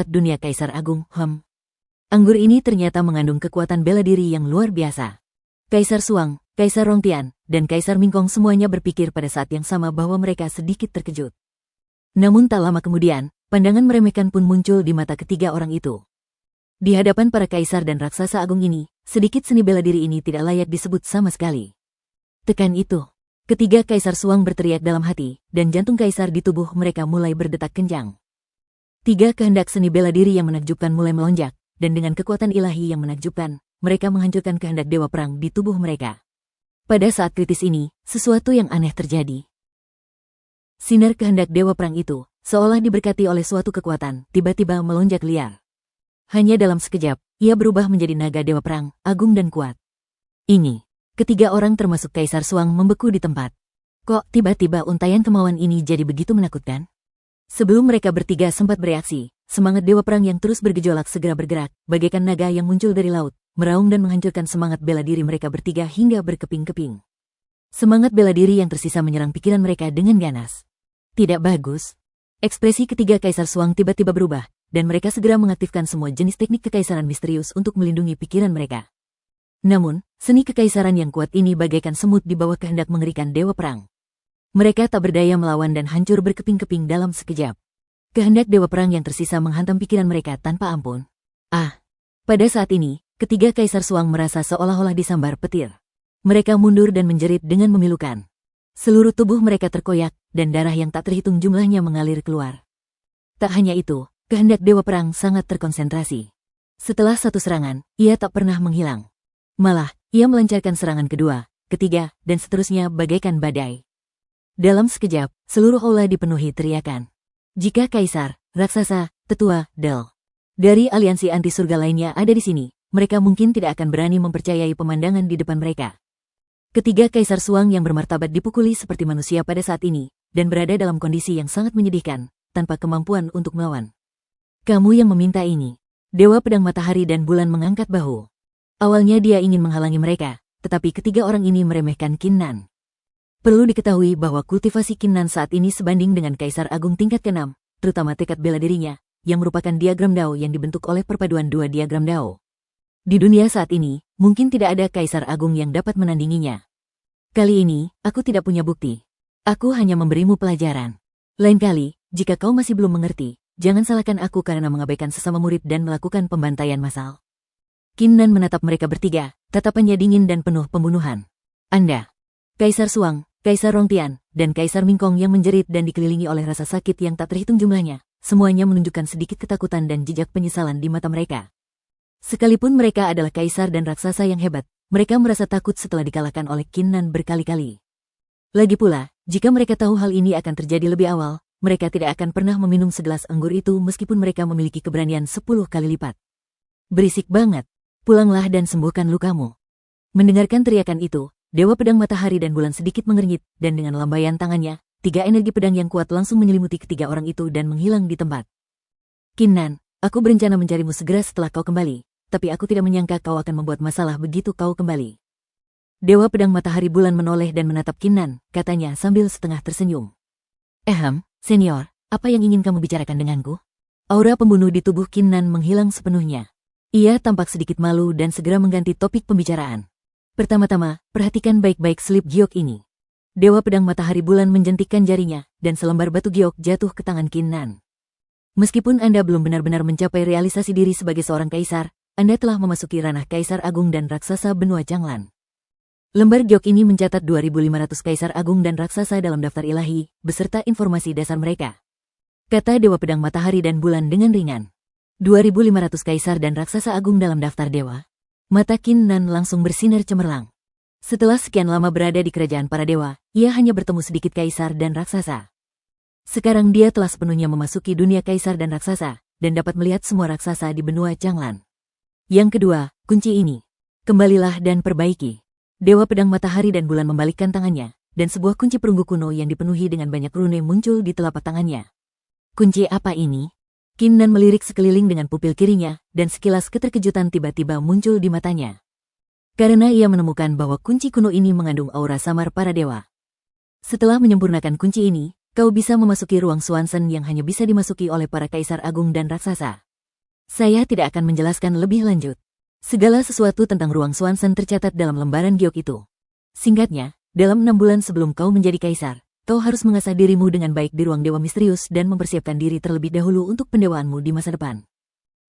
Dunia Kaisar Agung, Anggur ini ternyata mengandung kekuatan bela diri yang luar biasa. Kaisar Suang, Kaisar Rongtian, dan Kaisar Mingkong semuanya berpikir pada saat yang sama bahwa mereka sedikit terkejut. Namun tak lama kemudian, pandangan meremehkan pun muncul di mata ketiga orang itu. Di hadapan para kaisar dan raksasa agung ini, sedikit seni bela diri ini tidak layak disebut sama sekali. Tekan itu. Ketiga Kaisar Suang berteriak dalam hati, dan jantung kaisar di tubuh mereka mulai berdetak kencang. 3 kehendak seni bela diri yang menakjubkan mulai melonjak, dan dengan kekuatan ilahi yang menakjubkan, mereka menghancurkan kehendak dewa perang di tubuh mereka. Pada saat kritis ini, sesuatu yang aneh terjadi. Sinar kehendak dewa perang itu, seolah diberkati oleh suatu kekuatan, tiba-tiba melonjak liar. Hanya dalam sekejap, ia berubah menjadi naga dewa perang, agung dan kuat. Ini, ketiga orang termasuk Kaisar Suang membeku di tempat. Kok tiba-tiba untaian kemauan ini jadi begitu menakutkan? Sebelum mereka bertiga sempat bereaksi, semangat dewa perang yang terus bergejolak segera bergerak, bagaikan naga yang muncul dari laut, meraung dan menghancurkan semangat bela diri mereka bertiga hingga berkeping-keping. Semangat bela diri yang tersisa menyerang pikiran mereka dengan ganas. Tidak bagus. Ekspresi ketiga Kaisar Suang tiba-tiba berubah, dan mereka segera mengaktifkan semua jenis teknik kekaisaran misterius untuk melindungi pikiran mereka. Namun, seni kekaisaran yang kuat ini bagaikan semut di bawah kehendak mengerikan dewa perang. Mereka tak berdaya melawan dan hancur berkeping-keping dalam sekejap. Kehendak dewa perang yang tersisa menghantam pikiran mereka tanpa ampun. Pada saat ini, ketiga Kaisar Suang merasa seolah-olah disambar petir. Mereka mundur dan menjerit dengan memilukan. Seluruh tubuh mereka terkoyak, dan darah yang tak terhitung jumlahnya mengalir keluar. Tak hanya itu, kehendak dewa perang sangat terkonsentrasi. Setelah satu serangan, ia tak pernah menghilang. Malah, ia melancarkan serangan kedua, ketiga, dan seterusnya bagaikan badai. Dalam sekejap, seluruh aula dipenuhi teriakan. Jika kaisar, raksasa, tetua, dari aliansi anti surga lainnya ada di sini, mereka mungkin tidak akan berani mempercayai pemandangan di depan mereka. Ketiga Kaisar Suang yang bermartabat dipukuli seperti manusia pada saat ini, dan berada dalam kondisi yang sangat menyedihkan, tanpa kemampuan untuk melawan. Kamu yang meminta ini. Dewa Pedang Matahari dan Bulan mengangkat bahu. Awalnya dia ingin menghalangi mereka, tetapi ketiga orang ini meremehkan Qin Nan. Perlu diketahui bahwa kultivasi Qin Nan saat ini sebanding dengan Kaisar Agung tingkat ke-6, terutama tekad bela dirinya, yang merupakan diagram Dao yang dibentuk oleh perpaduan 2 diagram Dao. Di dunia saat ini, mungkin tidak ada kaisar agung yang dapat menandinginya. Kali ini, aku tidak punya bukti. Aku hanya memberimu pelajaran. Lain kali, jika kau masih belum mengerti, jangan salahkan aku karena mengabaikan sesama murid dan melakukan pembantaian massal. Qin Nan menatap mereka bertiga, tatapannya dingin dan penuh pembunuhan. Anda, Kaisar Suang, Kaisar Rongtian, dan Kaisar Mingkong yang menjerit dan dikelilingi oleh rasa sakit yang tak terhitung jumlahnya, semuanya menunjukkan sedikit ketakutan dan jejak penyesalan di mata mereka. Sekalipun mereka adalah kaisar dan raksasa yang hebat, mereka merasa takut setelah dikalahkan oleh Qin Nan berkali-kali. Lagi pula, jika mereka tahu hal ini akan terjadi lebih awal, mereka tidak akan pernah meminum segelas anggur itu meskipun mereka memiliki keberanian 10 kali lipat. Berisik banget. Pulanglah dan sembuhkan lukamu. Mendengarkan teriakan itu, Dewa Pedang Matahari dan Bulan sedikit mengernyit, dan dengan lambaian tangannya, 3 energi pedang yang kuat langsung menyelimuti ketiga orang itu dan menghilang di tempat. Qin Nan, aku berencana mencarimu segera setelah kau kembali, tapi aku tidak menyangka kau akan membuat masalah begitu kau kembali. Dewa Pedang Matahari Bulan menoleh dan menatap Qin Nan, katanya sambil setengah tersenyum. Senior, apa yang ingin kamu bicarakan denganku? Aura pembunuh di tubuh Qin Nan menghilang sepenuhnya. Ia tampak sedikit malu dan segera mengganti topik pembicaraan. Pertama-tama, perhatikan baik-baik slip giok ini. Dewa Pedang Matahari Bulan menjentikkan jarinya, dan selembar batu giok jatuh ke tangan Qin Nan. Meskipun Anda belum benar-benar mencapai realisasi diri sebagai seorang kaisar, Anda telah memasuki ranah Kaisar Agung dan Raksasa Benua Changlan. Lembar giok ini mencatat 2.500 Kaisar Agung dan Raksasa dalam daftar ilahi, beserta informasi dasar mereka. Kata Dewa Pedang Matahari dan Bulan dengan ringan. 2.500 Kaisar dan Raksasa Agung dalam daftar dewa. Mata Qin Nan langsung bersinar cemerlang. Setelah sekian lama berada di kerajaan para dewa, ia hanya bertemu sedikit Kaisar dan Raksasa. Sekarang dia telah sepenuhnya memasuki dunia Kaisar dan Raksasa, dan dapat melihat semua raksasa di benua Changlan. Yang kedua, kunci ini. Kembalilah dan perbaiki. Dewa Pedang Matahari dan Bulan membalikkan tangannya, dan sebuah kunci perunggu kuno yang dipenuhi dengan banyak rune muncul di telapak tangannya. Kunci apa ini? Qin Nan melirik sekeliling dengan pupil kirinya, dan sekilas keterkejutan tiba-tiba muncul di matanya. Karena ia menemukan bahwa kunci kuno ini mengandung aura samar para dewa. Setelah menyempurnakan kunci ini, kau bisa memasuki ruang Swansen yang hanya bisa dimasuki oleh para Kaisar Agung dan Raksasa. Saya tidak akan menjelaskan lebih lanjut. Segala sesuatu tentang ruang Swansen tercatat dalam lembaran giok itu. Singkatnya, dalam 6 bulan sebelum kau menjadi kaisar, kau harus mengasah dirimu dengan baik di ruang dewa misterius dan mempersiapkan diri terlebih dahulu untuk pendewaanmu di masa depan.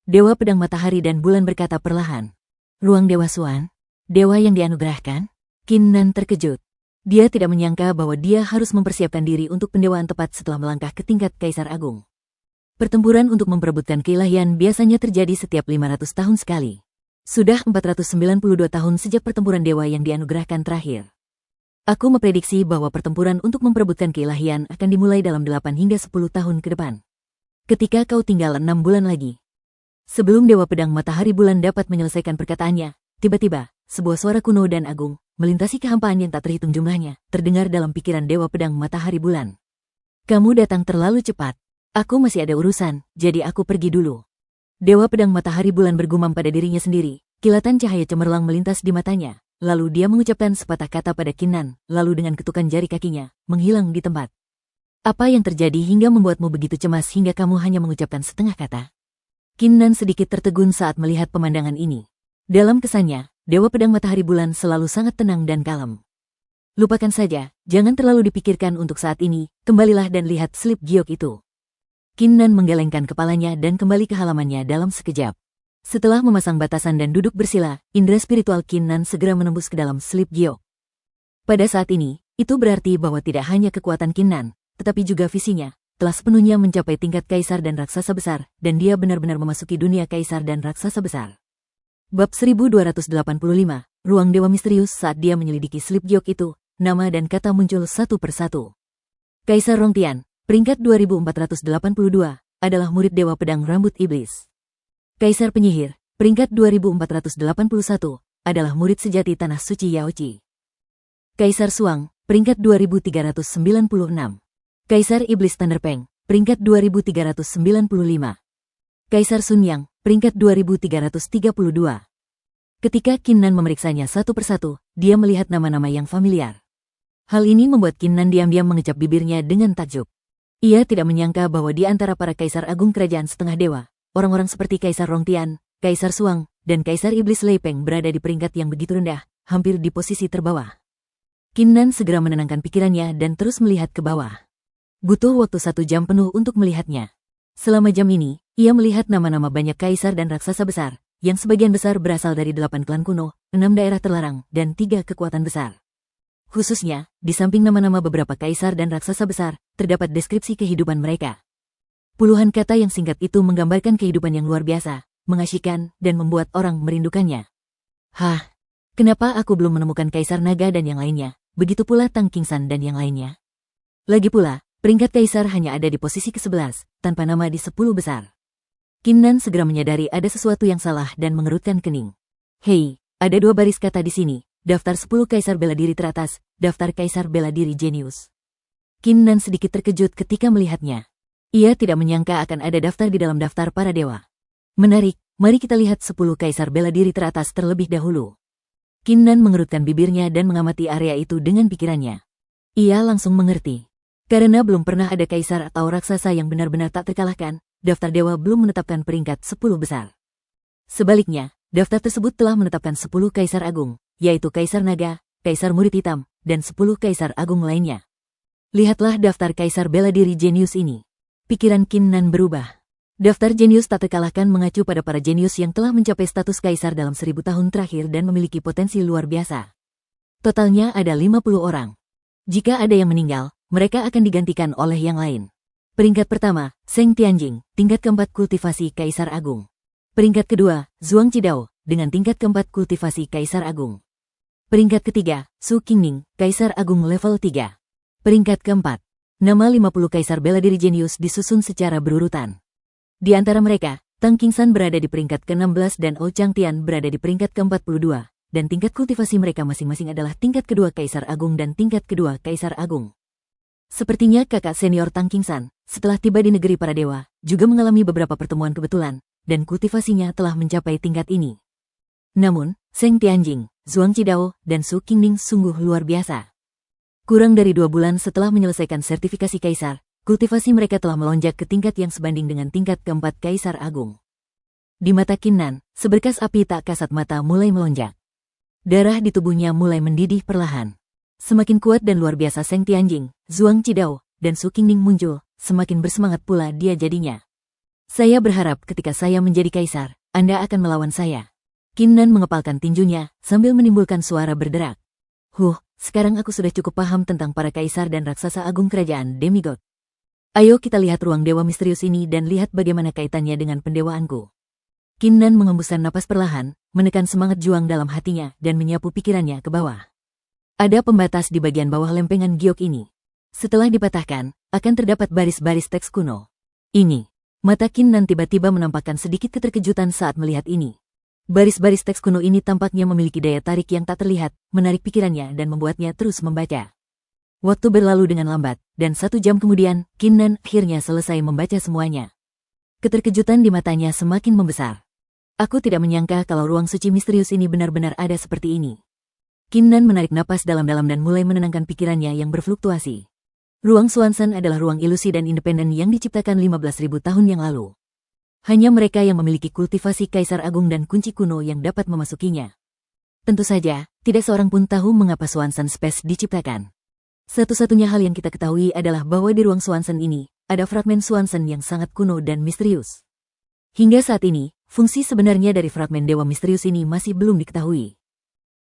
Dewa Pedang Matahari dan Bulan berkata perlahan. Ruang Dewa Swan? Dewa yang dianugerahkan? Qin Nan terkejut. Dia tidak menyangka bahwa dia harus mempersiapkan diri untuk pendewaan tepat setelah melangkah ke tingkat Kaisar Agung. Pertempuran untuk memperebutkan keilahian biasanya terjadi setiap 500 tahun sekali. Sudah 492 tahun sejak pertempuran dewa yang dianugerahkan terakhir. Aku memprediksi bahwa pertempuran untuk memperebutkan keilahian akan dimulai dalam 8 hingga 10 tahun ke depan. Ketika kau tinggal 6 bulan lagi. Sebelum Dewa Pedang Matahari Bulan dapat menyelesaikan perkataannya, tiba-tiba, sebuah suara kuno dan agung, melintasi kehampaan yang tak terhitung jumlahnya, terdengar dalam pikiran Dewa Pedang Matahari Bulan. Kamu datang terlalu cepat. Aku masih ada urusan, jadi aku pergi dulu. Dewa Pedang Matahari Bulan bergumam pada dirinya sendiri, kilatan cahaya cemerlang melintas di matanya, lalu dia mengucapkan sepatah kata pada Qin Nan, lalu dengan ketukan jari kakinya, menghilang di tempat. Apa yang terjadi hingga membuatmu begitu cemas hingga kamu hanya mengucapkan setengah kata? Qin Nan sedikit tertegun saat melihat pemandangan ini. Dalam kesannya, Dewa Pedang Matahari Bulan selalu sangat tenang dan kalem. Lupakan saja, jangan terlalu dipikirkan untuk saat ini, kembalilah dan lihat slip giok itu. Qin Nan menggelengkan kepalanya dan kembali ke halamannya dalam sekejap. Setelah memasang batasan dan duduk bersila, indera spiritual Qin Nan segera menembus ke dalam slip giok. Pada saat ini, itu berarti bahwa tidak hanya kekuatan Qin Nan, tetapi juga visinya, telah sepenuhnya mencapai tingkat kaisar dan raksasa besar, dan dia benar-benar memasuki dunia kaisar dan raksasa besar. Bab 1285, Ruang Dewa Misterius. Saat dia menyelidiki slip giok itu, nama dan kata muncul satu persatu. Kaisar Rongtian, peringkat 2482, adalah murid Dewa Pedang Rambut Iblis. Kaisar Penyihir, peringkat 2481, adalah murid sejati Tanah Suci Yaoci. Kaisar Suang, peringkat 2396. Kaisar Iblis Thunderpeng, peringkat 2395. Kaisar Sun Yang, peringkat 2332. Ketika Qin Nan memeriksanya satu persatu, dia melihat nama-nama yang familiar. Hal ini membuat Qin Nan diam-diam mengecap bibirnya dengan takjub. Ia tidak menyangka bahwa di antara para Kaisar Agung Kerajaan Setengah Dewa, orang-orang seperti Kaisar Rongtian, Kaisar Suang, dan Kaisar Iblis Lei Peng berada di peringkat yang begitu rendah, hampir di posisi terbawah. Qin Nan segera menenangkan pikirannya dan terus melihat ke bawah. Butuh waktu 1 jam penuh untuk melihatnya. Selama jam ini, ia melihat nama-nama banyak kaisar dan raksasa besar, yang sebagian besar berasal dari 8 klan kuno, 6 daerah terlarang, dan 3 kekuatan besar. Khususnya, di samping nama-nama beberapa kaisar dan raksasa besar, terdapat deskripsi kehidupan mereka. Puluhan kata yang singkat itu menggambarkan kehidupan yang luar biasa, mengasyikkan, dan membuat orang merindukannya. Hah, kenapa aku belum menemukan Kaisar Naga dan yang lainnya, begitu pula Tang Qingsan dan yang lainnya? Lagi pula, peringkat kaisar hanya ada di posisi ke-11, tanpa nama di 10 besar. Qin Nan segera menyadari ada sesuatu yang salah dan mengerutkan kening. Hei, ada 2 baris kata di sini, daftar 10 kaisar bela diri teratas, daftar kaisar bela diri jenius. Qin Nan sedikit terkejut ketika melihatnya. Ia tidak menyangka akan ada daftar di dalam daftar para dewa. Menarik, mari kita lihat 10 kaisar bela diri teratas terlebih dahulu. Qin Nan mengerutkan bibirnya dan mengamati area itu dengan pikirannya. Ia langsung mengerti. Karena belum pernah ada kaisar atau raksasa yang benar-benar tak terkalahkan, daftar dewa belum menetapkan peringkat 10 besar. Sebaliknya, daftar tersebut telah menetapkan 10 kaisar agung, yaitu Kaisar Naga, Kaisar Murid Hitam, dan 10 kaisar agung lainnya. Lihatlah daftar kaisar bela diri jenius ini. Pikiran Qin Nan berubah. Daftar jenius tak terkalahkan mengacu pada para jenius yang telah mencapai status kaisar dalam 1000 tahun terakhir dan memiliki potensi luar biasa. Totalnya ada 50 orang. Jika ada yang meninggal, mereka akan digantikan oleh yang lain. Peringkat pertama, Zheng Tianjing, tingkat keempat kultivasi Kaisar Agung. Peringkat kedua, Zhuang Qidao, dengan tingkat keempat kultivasi Kaisar Agung. Peringkat ketiga, Su Qingning, Kaisar Agung level 3. Peringkat keempat, nama 50 kaisar bela diri jenius disusun secara berurutan. Di antara mereka, Tang Qingsan berada di peringkat ke-16 dan Ou Changtian berada di peringkat ke-42, dan tingkat kultivasi mereka masing-masing adalah tingkat kedua Kaisar Agung dan tingkat kedua Kaisar Agung. Sepertinya kakak senior Tang Qingsan, setelah tiba di negeri para dewa, juga mengalami beberapa pertemuan kebetulan, dan kultivasinya telah mencapai tingkat ini. Namun, Zheng Tianjing, Zhuang Qidao, dan Su Qingning sungguh luar biasa. Kurang dari 2 bulan setelah menyelesaikan sertifikasi kaisar, kultivasi mereka telah melonjak ke tingkat yang sebanding dengan tingkat keempat Kaisar Agung. Di mata Qin Nan, seberkas api tak kasat mata mulai melonjak. Darah di tubuhnya mulai mendidih perlahan. Semakin kuat dan luar biasa Zheng Tianjing, Zhuang Qidao, dan Su Qingning muncul, semakin bersemangat pula dia jadinya. Saya berharap ketika saya menjadi kaisar, Anda akan melawan saya. Qin Nan mengepalkan tinjunya, sambil menimbulkan suara berderak. Sekarang aku sudah cukup paham tentang para kaisar dan raksasa agung kerajaan demigod. Ayo kita lihat ruang dewa misterius ini dan lihat bagaimana kaitannya dengan pendewaanku. Qin Nan menghembuskan napas perlahan, menekan semangat juang dalam hatinya dan menyapu pikirannya ke bawah. Ada pembatas di bagian bawah lempengan giok ini. Setelah dipatahkan, akan terdapat baris-baris teks kuno. Ini. Mata Qin Nan tiba-tiba menampakkan sedikit keterkejutan saat melihat ini. Baris-baris teks kuno ini tampaknya memiliki daya tarik yang tak terlihat, menarik pikirannya dan membuatnya terus membaca. Waktu berlalu dengan lambat, dan 1 jam kemudian, Qin Nan akhirnya selesai membaca semuanya. Keterkejutan di matanya semakin membesar. Aku tidak menyangka kalau ruang suci misterius ini benar-benar ada seperti ini. Qin Nan menarik napas dalam-dalam dan mulai menenangkan pikirannya yang berfluktuasi. Ruang Xuanzhen adalah ruang ilusi dan independen yang diciptakan 15.000 tahun yang lalu. Hanya mereka yang memiliki kultivasi Kaisar Agung dan kunci kuno yang dapat memasukinya. Tentu saja, tidak seorang pun tahu mengapa Xuanzhen Space diciptakan. Satu-satunya hal yang kita ketahui adalah bahwa di ruang Xuanzhen ini, ada fragmen Xuanzhen yang sangat kuno dan misterius. Hingga saat ini, fungsi sebenarnya dari fragmen dewa misterius ini masih belum diketahui.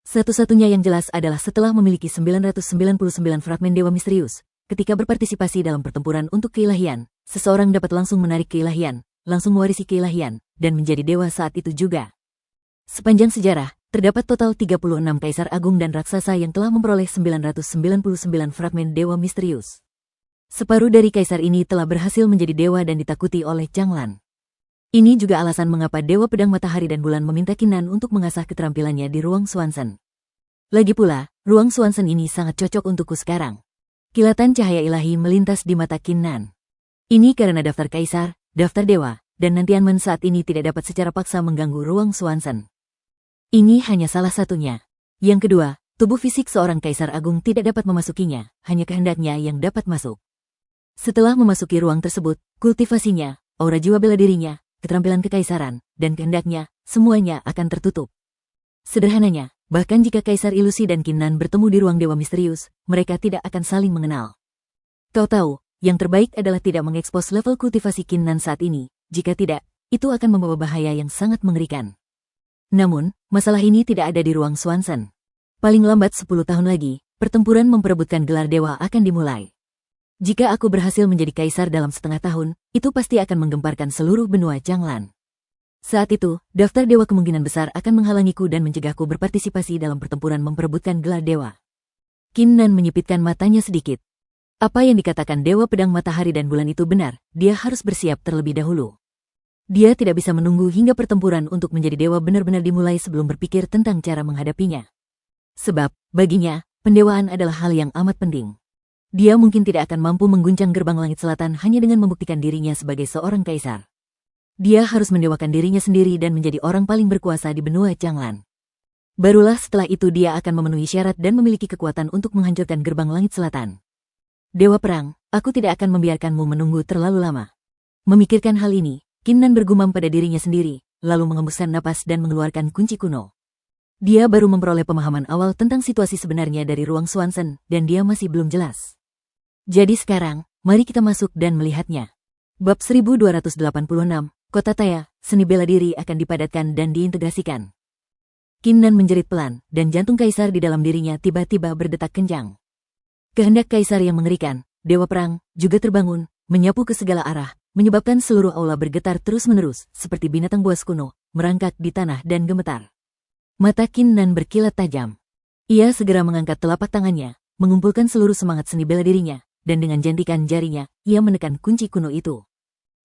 Satu-satunya yang jelas adalah setelah memiliki 999 fragmen dewa misterius, ketika berpartisipasi dalam pertempuran untuk keilahian, seseorang dapat langsung menarik keilahian, langsung mewarisi keilahian, dan menjadi dewa saat itu juga. Sepanjang sejarah, terdapat total 36 kaisar agung dan raksasa yang telah memperoleh 999 fragmen dewa misterius. Separuh dari kaisar ini telah berhasil menjadi dewa dan ditakuti oleh Changlan. Ini juga alasan mengapa Dewa Pedang Matahari dan Bulan meminta Qin Nan untuk mengasah keterampilannya di ruang Xuanzhen. Lagi pula, ruang Xuanzhen ini sangat cocok untukku sekarang. Kilatan cahaya ilahi melintas di mata Qin Nan. Ini karena daftar kaisar, daftar dewa, dan Nantianmen saat ini tidak dapat secara paksa mengganggu ruang Xuanzhen. Ini hanya salah satunya. Yang kedua, tubuh fisik seorang kaisar agung tidak dapat memasukinya, hanya kehendaknya yang dapat masuk. Setelah memasuki ruang tersebut, kultivasinya, aura jiwa bela dirinya, keterampilan kekaisaran, dan kehendaknya, semuanya akan tertutup. Sederhananya, bahkan jika Kaisar Ilusi dan Qin Nan bertemu di ruang Dewa Misterius, mereka tidak akan saling mengenal. Kau tahu, yang terbaik adalah tidak mengekspos level kultivasi Qin Nan saat ini, jika tidak, itu akan membawa bahaya yang sangat mengerikan. Namun, masalah ini tidak ada di ruang Swanson. Paling lambat 10 tahun lagi, pertempuran memperebutkan gelar dewa akan dimulai. Jika aku berhasil menjadi kaisar dalam setengah tahun, itu pasti akan menggemparkan seluruh benua Jianglan. Saat itu, daftar dewa kemungkinan besar akan menghalangiku dan mencegahku berpartisipasi dalam pertempuran memperebutkan gelar dewa. Qin Nan menyipitkan matanya sedikit. Apa yang dikatakan Dewa Pedang Matahari dan Bulan itu benar, dia harus bersiap terlebih dahulu. Dia tidak bisa menunggu hingga pertempuran untuk menjadi dewa benar-benar dimulai sebelum berpikir tentang cara menghadapinya. Sebab, baginya, pendewaan adalah hal yang amat penting. Dia mungkin tidak akan mampu mengguncang gerbang langit selatan hanya dengan membuktikan dirinya sebagai seorang kaisar. Dia harus mendewakan dirinya sendiri dan menjadi orang paling berkuasa di benua Jianglan. Barulah setelah itu dia akan memenuhi syarat dan memiliki kekuatan untuk menghancurkan gerbang langit selatan. Dewa Perang, aku tidak akan membiarkanmu menunggu terlalu lama. Memikirkan hal ini, Qin Nan bergumam pada dirinya sendiri, lalu mengembuskan napas dan mengeluarkan kunci kuno. Dia baru memperoleh pemahaman awal tentang situasi sebenarnya dari ruang Swanson, dan dia masih belum jelas. Jadi sekarang, mari kita masuk dan melihatnya. Bab 1286, Kota Taya, seni bela diri akan dipadatkan dan diintegrasikan. Qin Nan menjerit pelan, dan jantung kaisar di dalam dirinya tiba-tiba berdetak kencang. Kehendak kaisar yang mengerikan, Dewa Perang, juga terbangun, menyapu ke segala arah, menyebabkan seluruh aula bergetar terus-menerus, seperti binatang buas kuno, merangkak di tanah dan gemetar. Mata Qin Nan berkilat tajam. Ia segera mengangkat telapak tangannya, mengumpulkan seluruh semangat seni bela dirinya, dan dengan jentikan jarinya, ia menekan kunci kuno itu.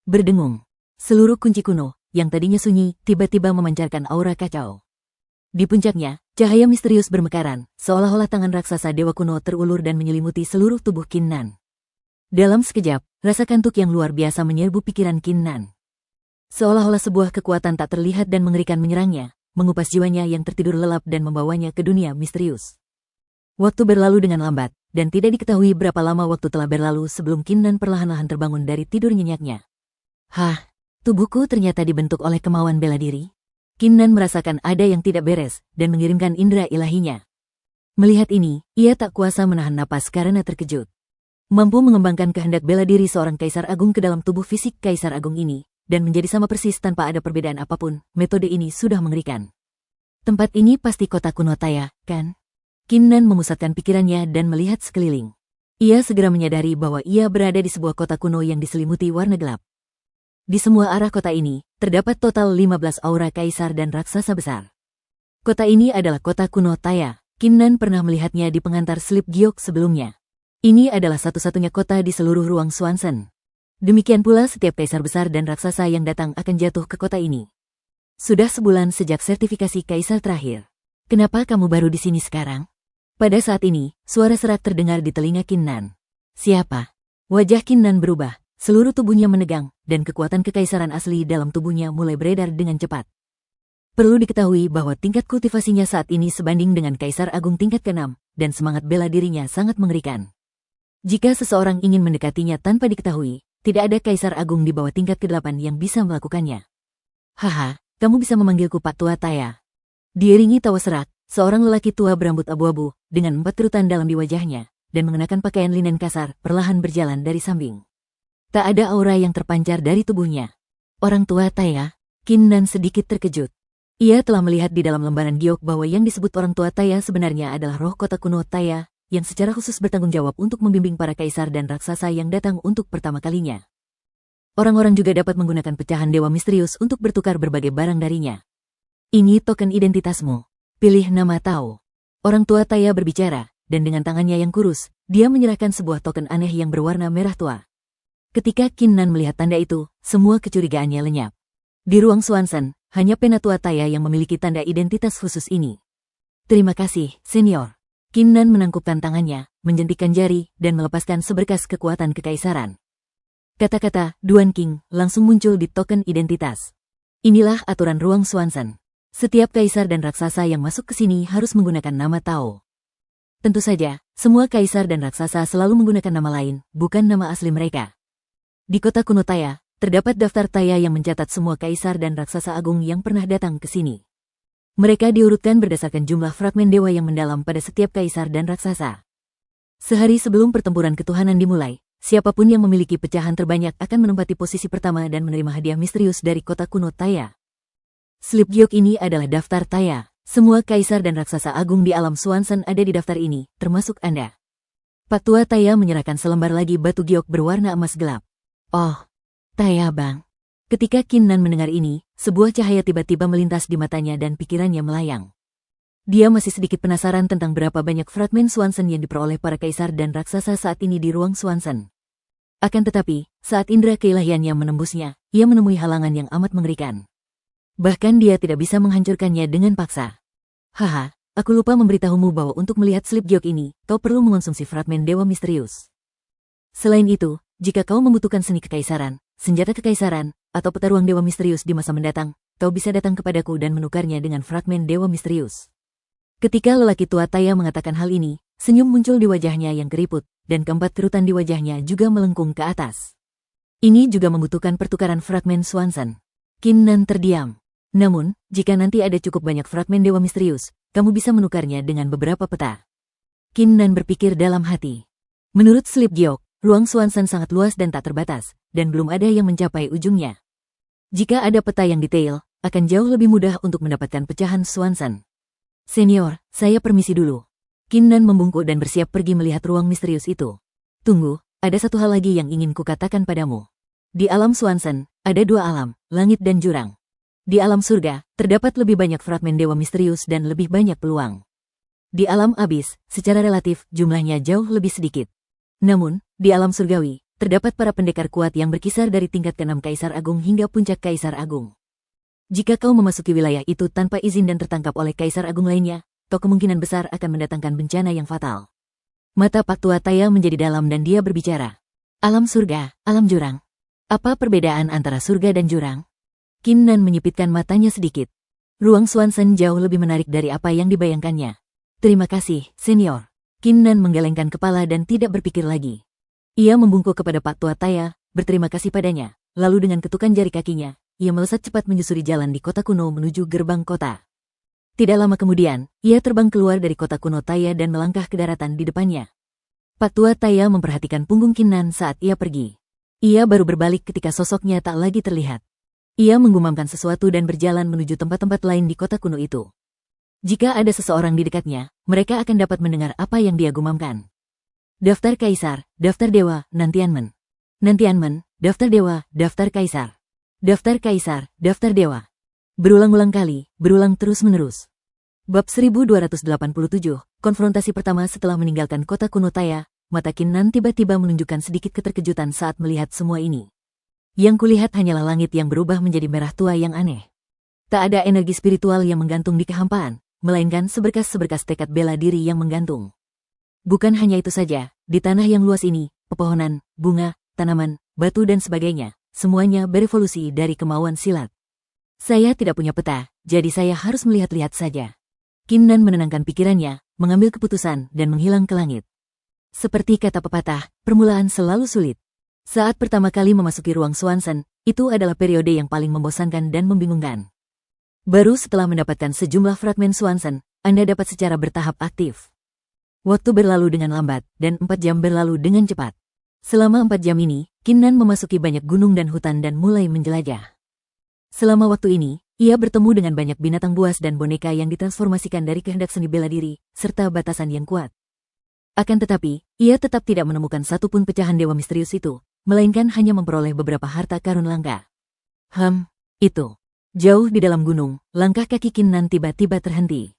Berdengung. Seluruh kunci kuno, yang tadinya sunyi, tiba-tiba memancarkan aura kacau. Di puncaknya, cahaya misterius bermekaran, seolah-olah tangan raksasa dewa kuno terulur dan menyelimuti seluruh tubuh Qin Nan. Dalam sekejap, rasa kantuk yang luar biasa menyerbu pikiran Qin Nan. Seolah-olah sebuah kekuatan tak terlihat dan mengerikan menyerangnya, mengupas jiwanya yang tertidur lelap dan membawanya ke dunia misterius. Waktu berlalu dengan lambat, dan tidak diketahui berapa lama waktu telah berlalu sebelum Qin Nan perlahan-lahan terbangun dari tidur nyenyaknya. Hah? Tubuhku ternyata dibentuk oleh kemauan bela diri. Qin Nan merasakan ada yang tidak beres, dan mengirimkan indera ilahinya. Melihat ini, ia tak kuasa menahan napas karena terkejut. Mampu mengembangkan kehendak bela diri seorang kaisar agung ke dalam tubuh fisik kaisar agung ini, dan menjadi sama persis tanpa ada perbedaan apapun, metode ini sudah mengerikan. Tempat ini pasti kota kuno Taya, kan? Qin Nan memusatkan pikirannya dan melihat sekeliling. Ia segera menyadari bahwa ia berada di sebuah kota kuno yang diselimuti warna gelap. Di semua arah kota ini, terdapat total 15 aura kaisar dan raksasa besar. Kota ini adalah kota kuno Taya. Qin Nan pernah melihatnya di pengantar slip giok sebelumnya. Ini adalah satu-satunya kota di seluruh ruang Swanson. Demikian pula setiap kaisar besar dan raksasa yang datang akan jatuh ke kota ini. Sudah sebulan sejak sertifikasi kaisar terakhir. Kenapa kamu baru di sini sekarang? Pada saat ini, suara serak terdengar di telinga Qin Nan. Siapa? Wajah Qin Nan berubah. Seluruh tubuhnya menegang, dan kekuatan kekaisaran asli dalam tubuhnya mulai beredar dengan cepat. Perlu diketahui bahwa tingkat kultivasinya saat ini sebanding dengan Kaisar Agung tingkat ke-6, dan semangat bela dirinya sangat mengerikan. Jika seseorang ingin mendekatinya tanpa diketahui, tidak ada Kaisar Agung di bawah tingkat ke-8 yang bisa melakukannya. Haha, kamu bisa memanggilku Pak Tua Taya. Diiringi tawa serak, seorang lelaki tua berambut abu-abu, dengan 4 kerutan dalam di wajahnya, dan mengenakan pakaian linen kasar, perlahan berjalan dari samping. Tak ada aura yang terpancar dari tubuhnya. Orang tua Taya, Qin Nan sedikit terkejut. Ia telah melihat di dalam lembaran giok bahwa yang disebut orang tua Taya sebenarnya adalah roh kota kuno Taya, yang secara khusus bertanggung jawab untuk membimbing para kaisar dan raksasa yang datang untuk pertama kalinya. Orang-orang juga dapat menggunakan pecahan dewa misterius untuk bertukar berbagai barang darinya. Ini token identitasmu. Pilih nama Tao. Orang tua Taya berbicara, dan dengan tangannya yang kurus, dia menyerahkan sebuah token aneh yang berwarna merah tua. Ketika Qin Nan melihat tanda itu, semua kecurigaannya lenyap. Di ruang Swanson, hanya Penatua Taya yang memiliki tanda identitas khusus ini. Terima kasih, senior. Qin Nan menangkupkan tangannya, menjentikan jari, dan melepaskan seberkas kekuatan kekaisaran. Kata-kata Duan King langsung muncul di token identitas. Inilah aturan ruang Swanson. Setiap kaisar dan raksasa yang masuk ke sini harus menggunakan nama Tao. Tentu saja, semua kaisar dan raksasa selalu menggunakan nama lain, bukan nama asli mereka. Di kota kuno Taya, terdapat daftar taya yang mencatat semua kaisar dan raksasa agung yang pernah datang ke sini. Mereka diurutkan berdasarkan jumlah fragmen dewa yang mendalam pada setiap kaisar dan raksasa. Sehari sebelum pertempuran ketuhanan dimulai, siapapun yang memiliki pecahan terbanyak akan menempati posisi pertama dan menerima hadiah misterius dari kota kuno Taya. Slip giok ini adalah daftar Taya. Semua kaisar dan raksasa agung di alam Swanson ada di daftar ini, termasuk Anda. Pak Tua Taya menyerahkan selembar lagi batu giok berwarna emas gelap. Oh, Taya Bang. Ketika Kinnan mendengar ini, sebuah cahaya tiba-tiba melintas di matanya dan pikirannya melayang. Dia masih sedikit penasaran tentang berapa banyak fragmen Swanson yang diperoleh para kaisar dan raksasa saat ini di ruang Swanson. Akan tetapi, saat indera keilahiannya menembusnya, ia menemui halangan yang amat mengerikan. Bahkan dia tidak bisa menghancurkannya dengan paksa. Haha, aku lupa memberitahumu bahwa untuk melihat slip giok ini, kau perlu mengonsumsi fragmen dewa misterius. Selain itu, jika kau membutuhkan seni kekaisaran, senjata kekaisaran, atau peta ruang dewa misterius di masa mendatang, kau bisa datang kepadaku dan menukarnya dengan fragmen dewa misterius. Ketika lelaki tua Taya mengatakan hal ini, senyum muncul di wajahnya yang keriput, dan keempat kerutan di wajahnya juga melengkung ke atas. Ini juga membutuhkan pertukaran fragmen Swanson. Kinnan terdiam. Namun, jika nanti ada cukup banyak fragmen dewa misterius, kamu bisa menukarnya dengan beberapa peta. Kinnan berpikir dalam hati. Menurut slip giok, ruang Swanson sangat luas dan tak terbatas, dan belum ada yang mencapai ujungnya. Jika ada peta yang detail, akan jauh lebih mudah untuk mendapatkan pecahan Swanson. Senior, saya permisi dulu. Kinnan membungkuk dan bersiap pergi melihat ruang misterius itu. Tunggu, ada satu hal lagi yang ingin kukatakan padamu. Di alam Swanson, ada dua alam, langit dan jurang. Di alam surga, terdapat lebih banyak fragmen dewa misterius dan lebih banyak peluang. Di alam abis, secara relatif, jumlahnya jauh lebih sedikit. Namun, di alam surgawi, terdapat para pendekar kuat yang berkisar dari tingkat ke-6 Kaisar Agung hingga puncak Kaisar Agung. Jika kau memasuki wilayah itu tanpa izin dan tertangkap oleh Kaisar Agung lainnya, kau kemungkinan besar akan mendatangkan bencana yang fatal. Mata Pak Tua Taya menjadi dalam dan dia berbicara. Alam surga, alam jurang. Apa perbedaan antara surga dan jurang? Kinnan menyipitkan matanya sedikit. Ruang Swanson jauh lebih menarik dari apa yang dibayangkannya. Terima kasih, senior. Kinnan menggelengkan kepala dan tidak berpikir lagi. Ia membungkuk kepada Pak Tua Taya, berterima kasih padanya. Lalu dengan ketukan jari kakinya, ia melesat cepat menyusuri jalan di kota kuno menuju gerbang kota. Tidak lama kemudian, ia terbang keluar dari kota kuno Taya dan melangkah ke daratan di depannya. Pak Tua Taya memperhatikan punggung Kinnan saat ia pergi. Ia baru berbalik ketika sosoknya tak lagi terlihat. Ia menggumamkan sesuatu dan berjalan menuju tempat-tempat lain di kota kuno itu. Jika ada seseorang di dekatnya, mereka akan dapat mendengar apa yang dia gumamkan. Daftar Kaisar, Daftar Dewa, Nantianmen. Nantianmen, Daftar Dewa, Daftar Kaisar. Daftar Kaisar, Daftar Dewa. Berulang-ulang kali, berulang terus-menerus. Bab 1287, konfrontasi pertama setelah meninggalkan kota kuno Taya, mata Kinnan tiba-tiba menunjukkan sedikit keterkejutan saat melihat semua ini. Yang kulihat hanyalah langit yang berubah menjadi merah tua yang aneh. Tak ada energi spiritual yang menggantung di kehampaan, melainkan seberkas-seberkas tekad bela diri yang menggantung. Bukan hanya itu saja, di tanah yang luas ini, pepohonan, bunga, tanaman, batu dan sebagainya, semuanya berevolusi dari kemauan silat. Saya tidak punya peta, jadi saya harus melihat-lihat saja. Kinnan menenangkan pikirannya, mengambil keputusan dan menghilang ke langit. Seperti kata pepatah, permulaan selalu sulit. Saat pertama kali memasuki ruang Swanson, itu adalah periode yang paling membosankan dan membingungkan. Baru setelah mendapatkan sejumlah fragmen Swanson, Anda dapat secara bertahap aktif. Waktu berlalu dengan lambat, dan 4 jam berlalu dengan cepat. Selama 4 jam ini, Kinnan memasuki banyak gunung dan hutan dan mulai menjelajah. Selama waktu ini, ia bertemu dengan banyak binatang buas dan boneka yang ditransformasikan dari kehendak seni bela diri, serta batasan yang kuat. Akan tetapi, ia tetap tidak menemukan satupun pecahan dewa misterius itu, melainkan hanya memperoleh beberapa harta karun langka. Itu. Jauh di dalam gunung, langkah kaki Kinnan tiba-tiba terhenti.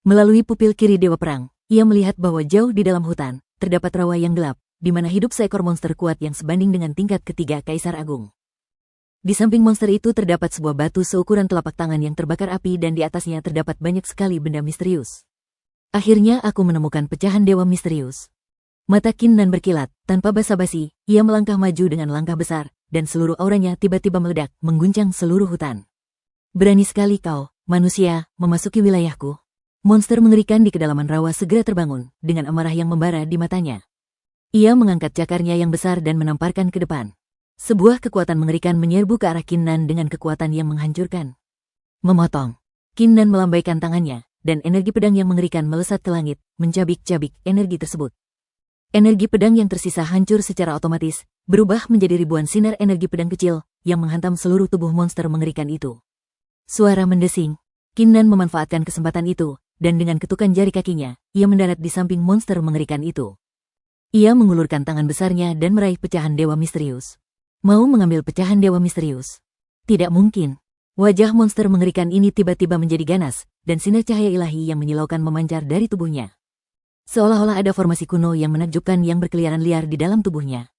Melalui pupil kiri Dewa Perang, ia melihat bahwa jauh di dalam hutan, terdapat rawa yang gelap, di mana hidup seekor monster kuat yang sebanding dengan tingkat ketiga Kaisar Agung. Di samping monster itu terdapat sebuah batu seukuran telapak tangan yang terbakar api dan di atasnya terdapat banyak sekali benda misterius. Akhirnya aku menemukan pecahan dewa misterius. Mata Kinnan berkilat, tanpa basa-basi, ia melangkah maju dengan langkah besar, dan seluruh auranya tiba-tiba meledak, mengguncang seluruh hutan. Berani sekali kau, manusia, memasuki wilayahku. Monster mengerikan di kedalaman rawa segera terbangun, dengan amarah yang membara di matanya. Ia mengangkat cakarnya yang besar dan menamparkan ke depan. Sebuah kekuatan mengerikan menyerbu ke arah Kinnan dengan kekuatan yang menghancurkan. Memotong. Kinnan melambaikan tangannya, dan energi pedang yang mengerikan melesat ke langit, mencabik-cabik energi tersebut. Energi pedang yang tersisa hancur secara otomatis, berubah menjadi ribuan sinar energi pedang kecil, yang menghantam seluruh tubuh monster mengerikan itu. Suara mendesing. Kinnan memanfaatkan kesempatan itu, dan dengan ketukan jari kakinya, ia mendarat di samping monster mengerikan itu. Ia mengulurkan tangan besarnya dan meraih pecahan dewa misterius. Mau mengambil pecahan dewa misterius? Tidak mungkin. Wajah monster mengerikan ini tiba-tiba menjadi ganas, dan sinar cahaya ilahi yang menyilaukan memancar dari tubuhnya. Seolah-olah ada formasi kuno yang menakjubkan yang berkeliaran liar di dalam tubuhnya.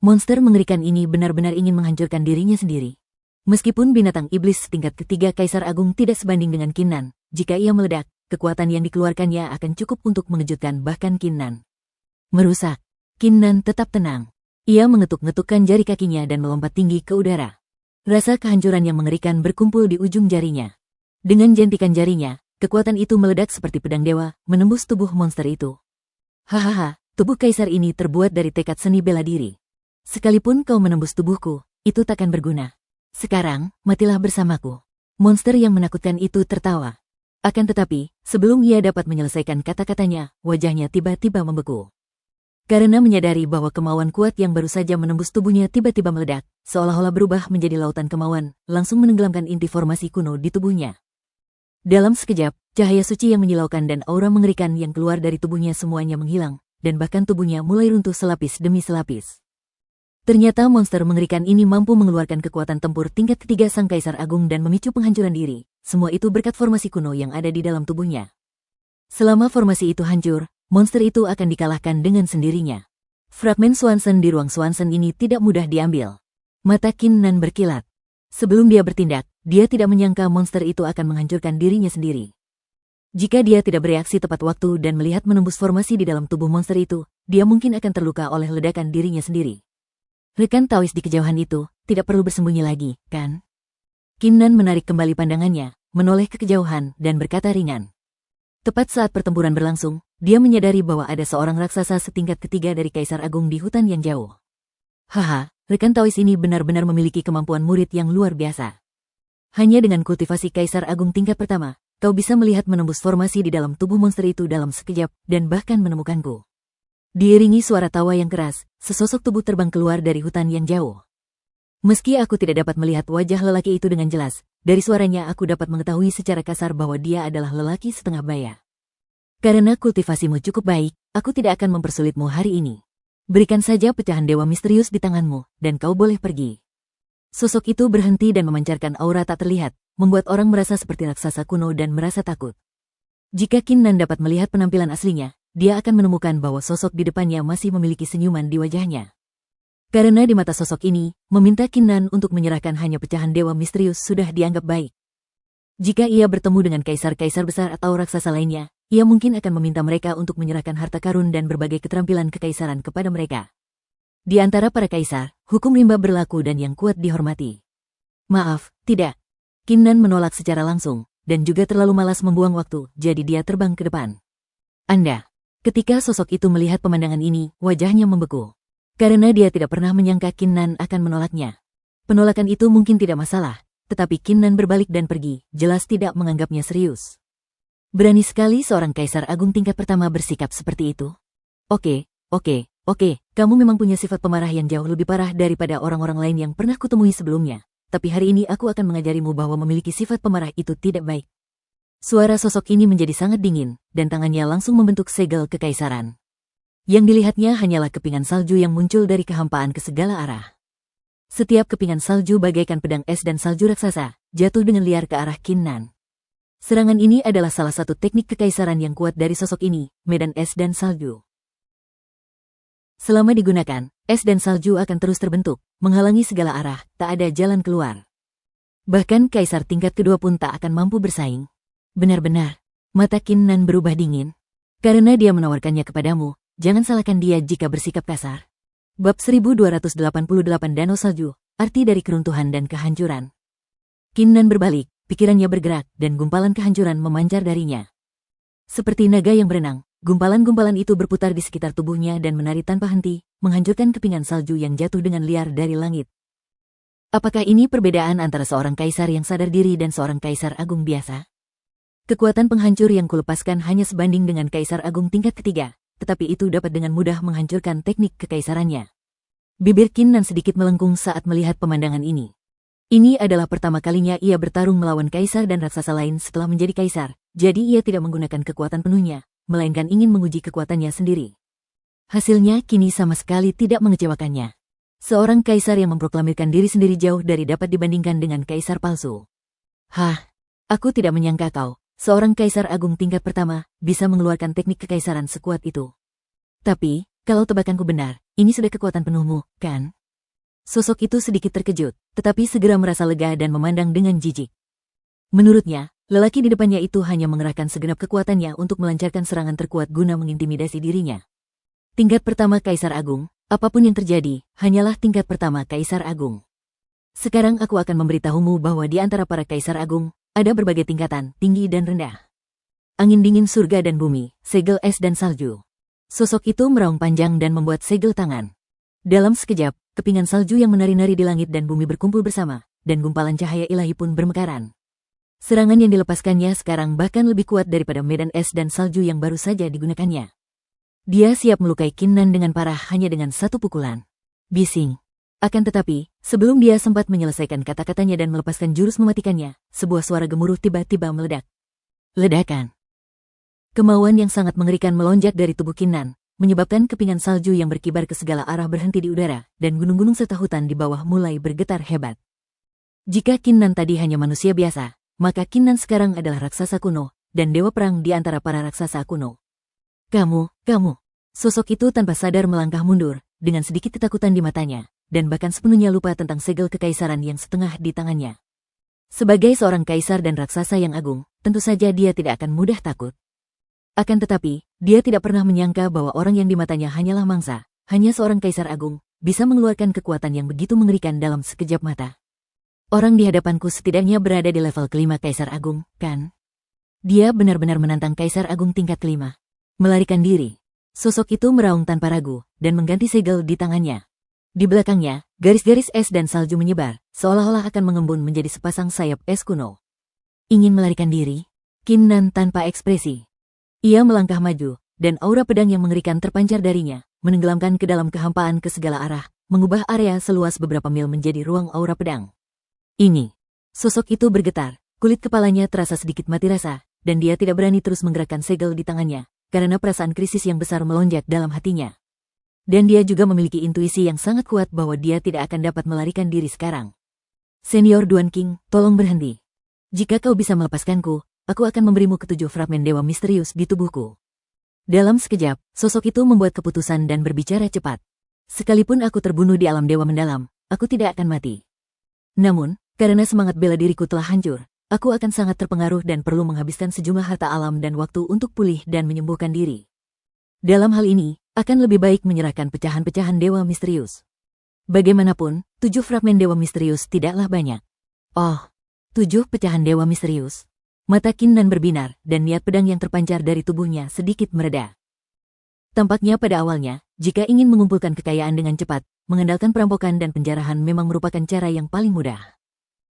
Monster mengerikan ini benar-benar ingin menghancurkan dirinya sendiri. Meskipun binatang iblis tingkat ketiga Kaisar Agung tidak sebanding dengan Kinnan, jika ia meledak, kekuatan yang dikeluarkannya akan cukup untuk mengejutkan bahkan Kinnan. Merusak. Kinnan tetap tenang. Ia mengetuk-ngetukkan jari kakinya dan melompat tinggi ke udara. Rasa kehancuran yang mengerikan berkumpul di ujung jarinya. Dengan jentikan jarinya, kekuatan itu meledak seperti pedang dewa, menembus tubuh monster itu. Hahaha, tubuh kaisar ini terbuat dari tekad seni bela diri. Sekalipun kau menembus tubuhku, itu takkan berguna. Sekarang, matilah bersamaku. Monster yang menakutkan itu tertawa. Akan tetapi, sebelum ia dapat menyelesaikan kata-katanya, wajahnya tiba-tiba membeku. Karena menyadari bahwa kemauan kuat yang baru saja menembus tubuhnya tiba-tiba meledak, seolah-olah berubah menjadi lautan kemauan, langsung menenggelamkan inti formasi kuno di tubuhnya. Dalam sekejap, cahaya suci yang menyilaukan dan aura mengerikan yang keluar dari tubuhnya semuanya menghilang, dan bahkan tubuhnya mulai runtuh selapis demi selapis. Ternyata monster mengerikan ini mampu mengeluarkan kekuatan tempur tingkat ketiga Sang Kaisar Agung dan memicu penghancuran diri, semua itu berkat formasi kuno yang ada di dalam tubuhnya. Selama formasi itu hancur, monster itu akan dikalahkan dengan sendirinya. Fragmen Swanson di ruang Swanson ini tidak mudah diambil. Mata Kinnan berkilat. Sebelum dia bertindak, dia tidak menyangka monster itu akan menghancurkan dirinya sendiri. Jika dia tidak bereaksi tepat waktu dan melihat menembus formasi di dalam tubuh monster itu, dia mungkin akan terluka oleh ledakan dirinya sendiri. Rekan Taois di kejauhan itu tidak perlu bersembunyi lagi, kan? Kinnan menarik kembali pandangannya, menoleh ke kejauhan dan berkata ringan. Tepat saat pertempuran berlangsung, dia menyadari bahwa ada seorang raksasa setingkat ketiga dari Kaisar Agung di hutan yang jauh. Haha, rekan Taois ini benar-benar memiliki kemampuan murid yang luar biasa. Hanya dengan kultivasi Kaisar Agung tingkat pertama, kau bisa melihat menembus formasi di dalam tubuh monster itu dalam sekejap dan bahkan menemukanku. Diiringi suara tawa yang keras, sesosok tubuh terbang keluar dari hutan yang jauh. Meski aku tidak dapat melihat wajah lelaki itu dengan jelas, dari suaranya aku dapat mengetahui secara kasar bahwa dia adalah lelaki setengah baya. Karena kultivasimu cukup baik, aku tidak akan mempersulitmu hari ini. Berikan saja pecahan dewa misterius di tanganmu, dan kau boleh pergi. Sosok itu berhenti dan memancarkan aura tak terlihat, membuat orang merasa seperti raksasa kuno dan merasa takut. Jika Kinnan dapat melihat penampilan aslinya, dia akan menemukan bahwa sosok di depannya masih memiliki senyuman di wajahnya. Karena di mata sosok ini, meminta Kinnan untuk menyerahkan hanya pecahan dewa misterius sudah dianggap baik. Jika ia bertemu dengan kaisar-kaisar besar atau raksasa lainnya, ia mungkin akan meminta mereka untuk menyerahkan harta karun dan berbagai keterampilan kekaisaran kepada mereka. Di antara para kaisar, hukum rimba berlaku dan yang kuat dihormati. Maaf, tidak. Kinnan menolak secara langsung, dan juga terlalu malas membuang waktu, jadi dia terbang ke depan. Anda. Ketika sosok itu melihat pemandangan ini, wajahnya membeku. Karena dia tidak pernah menyangka Kinnan akan menolaknya. Penolakan itu mungkin tidak masalah, tetapi Kinnan berbalik dan pergi, jelas tidak menganggapnya serius. Berani sekali seorang Kaisar Agung tingkat pertama bersikap seperti itu. Oke, kamu memang punya sifat pemarah yang jauh lebih parah daripada orang-orang lain yang pernah kutemui sebelumnya. Tapi hari ini aku akan mengajarimu bahwa memiliki sifat pemarah itu tidak baik. Suara sosok ini menjadi sangat dingin, dan tangannya langsung membentuk segel kekaisaran. Yang dilihatnya hanyalah kepingan salju yang muncul dari kehampaan ke segala arah. Setiap kepingan salju bagaikan pedang es dan salju raksasa, jatuh dengan liar ke arah Kinnan. Serangan ini adalah salah satu teknik kekaisaran yang kuat dari sosok ini, medan es dan salju. Selama digunakan, es dan salju akan terus terbentuk, menghalangi segala arah, tak ada jalan keluar. Bahkan kaisar tingkat kedua pun tak akan mampu bersaing. Benar-benar, mata Kinnan berubah dingin. Karena dia menawarkannya kepadamu, jangan salahkan dia jika bersikap kasar. Bab 1288 Danau Salju, arti dari keruntuhan dan kehancuran. Kinnan berbalik, pikirannya bergerak, dan gumpalan kehancuran memancar darinya. Seperti naga yang berenang, Gumpalan-gumpalan itu berputar di sekitar tubuhnya dan menari tanpa henti, menghancurkan kepingan salju yang jatuh dengan liar dari langit. Apakah ini perbedaan antara seorang kaisar yang sadar diri dan seorang kaisar agung biasa? Kekuatan penghancur yang kulepaskan hanya sebanding dengan kaisar agung tingkat ketiga, tetapi itu dapat dengan mudah menghancurkan teknik kekaisarannya. Bibir Qin Nan sedikit melengkung saat melihat pemandangan ini. Ini adalah pertama kalinya ia bertarung melawan kaisar dan raksasa lain setelah menjadi kaisar, jadi ia tidak menggunakan kekuatan penuhnya, melainkan ingin menguji kekuatannya sendiri. Hasilnya kini sama sekali tidak mengecewakannya. Seorang kaisar yang memproklamirkan diri sendiri jauh dari dapat dibandingkan dengan kaisar palsu. Hah, aku tidak menyangka kau, seorang kaisar agung tingkat pertama, bisa mengeluarkan teknik kekaisaran sekuat itu. Tapi, kalau tebakanku benar, ini sudah kekuatan penuhmu, kan? Sosok itu sedikit terkejut, tetapi segera merasa lega dan memandang dengan jijik. Menurutnya, lelaki di depannya itu hanya mengerahkan segenap kekuatannya untuk melancarkan serangan terkuat guna mengintimidasi dirinya. Tingkat pertama Kaisar Agung, apapun yang terjadi, hanyalah tingkat pertama Kaisar Agung. Sekarang aku akan memberitahumu bahwa di antara para Kaisar Agung, ada berbagai tingkatan, tinggi dan rendah. Angin dingin surga dan bumi, segel es dan salju. Sosok itu meraung panjang dan membuat segel tangan. Dalam sekejap, kepingan salju yang menari-nari di langit dan bumi berkumpul bersama, dan gumpalan cahaya ilahi pun bermekaran. Serangan yang dilepaskannya sekarang bahkan lebih kuat daripada medan es dan salju yang baru saja digunakannya. Dia siap melukai Qin Nan dengan parah hanya dengan satu pukulan. Bising. Akan tetapi, sebelum dia sempat menyelesaikan kata-katanya dan melepaskan jurus mematikannya, sebuah suara gemuruh tiba-tiba meledak. Ledakan. Kemauan yang sangat mengerikan melonjak dari tubuh Qin Nan, menyebabkan kepingan salju yang berkibar ke segala arah berhenti di udara, dan gunung-gunung serta hutan di bawah mulai bergetar hebat. Jika Qin Nan tadi hanya manusia biasa, maka Qin Nan sekarang adalah raksasa kuno, dan dewa perang di antara para raksasa kuno. Kamu. Sosok itu tanpa sadar melangkah mundur, dengan sedikit ketakutan di matanya, dan bahkan sepenuhnya lupa tentang segel kekaisaran yang setengah di tangannya. Sebagai seorang kaisar dan raksasa yang agung, tentu saja dia tidak akan mudah takut. Akan tetapi, dia tidak pernah menyangka bahwa orang yang di matanya hanyalah mangsa, hanya seorang kaisar agung, bisa mengeluarkan kekuatan yang begitu mengerikan dalam sekejap mata. Orang di hadapanku setidaknya berada di level kelima kaisar agung, kan? Dia benar-benar menantang kaisar agung tingkat kelima. Melarikan diri. Sosok itu meraung tanpa ragu, dan mengganti segel di tangannya. Di belakangnya, garis-garis es dan salju menyebar, seolah-olah akan mengembun menjadi sepasang sayap es kuno. Ingin melarikan diri? Qin Nan tanpa ekspresi. Ia melangkah maju, dan aura pedang yang mengerikan terpancar darinya, menenggelamkan ke dalam kehampaan ke segala arah, mengubah area seluas beberapa mil menjadi ruang aura pedang. Ini. Sosok itu bergetar, kulit kepalanya terasa sedikit mati rasa, dan dia tidak berani terus menggerakkan segel di tangannya, karena perasaan krisis yang besar melonjak dalam hatinya. Dan dia juga memiliki intuisi yang sangat kuat bahwa dia tidak akan dapat melarikan diri sekarang. Senior Duan King, tolong berhenti. Jika kau bisa melepaskanku, aku akan memberimu ketujuh fragmen dewa misterius di tubuhku. Dalam sekejap, sosok itu membuat keputusan dan berbicara cepat. Sekalipun aku terbunuh di alam dewa mendalam, aku tidak akan mati. Namun, karena semangat bela diriku telah hancur, aku akan sangat terpengaruh dan perlu menghabiskan sejumlah harta alam dan waktu untuk pulih dan menyembuhkan diri. Dalam hal ini, akan lebih baik menyerahkan pecahan-pecahan dewa misterius. Bagaimanapun, 7 fragmen dewa misterius tidaklah banyak. Oh, 7 pecahan dewa misterius. Mata Qin Nan berbinar, dan niat pedang yang terpancar dari tubuhnya sedikit mereda. Tampaknya pada awalnya, jika ingin mengumpulkan kekayaan dengan cepat, mengandalkan perampokan dan penjarahan memang merupakan cara yang paling mudah.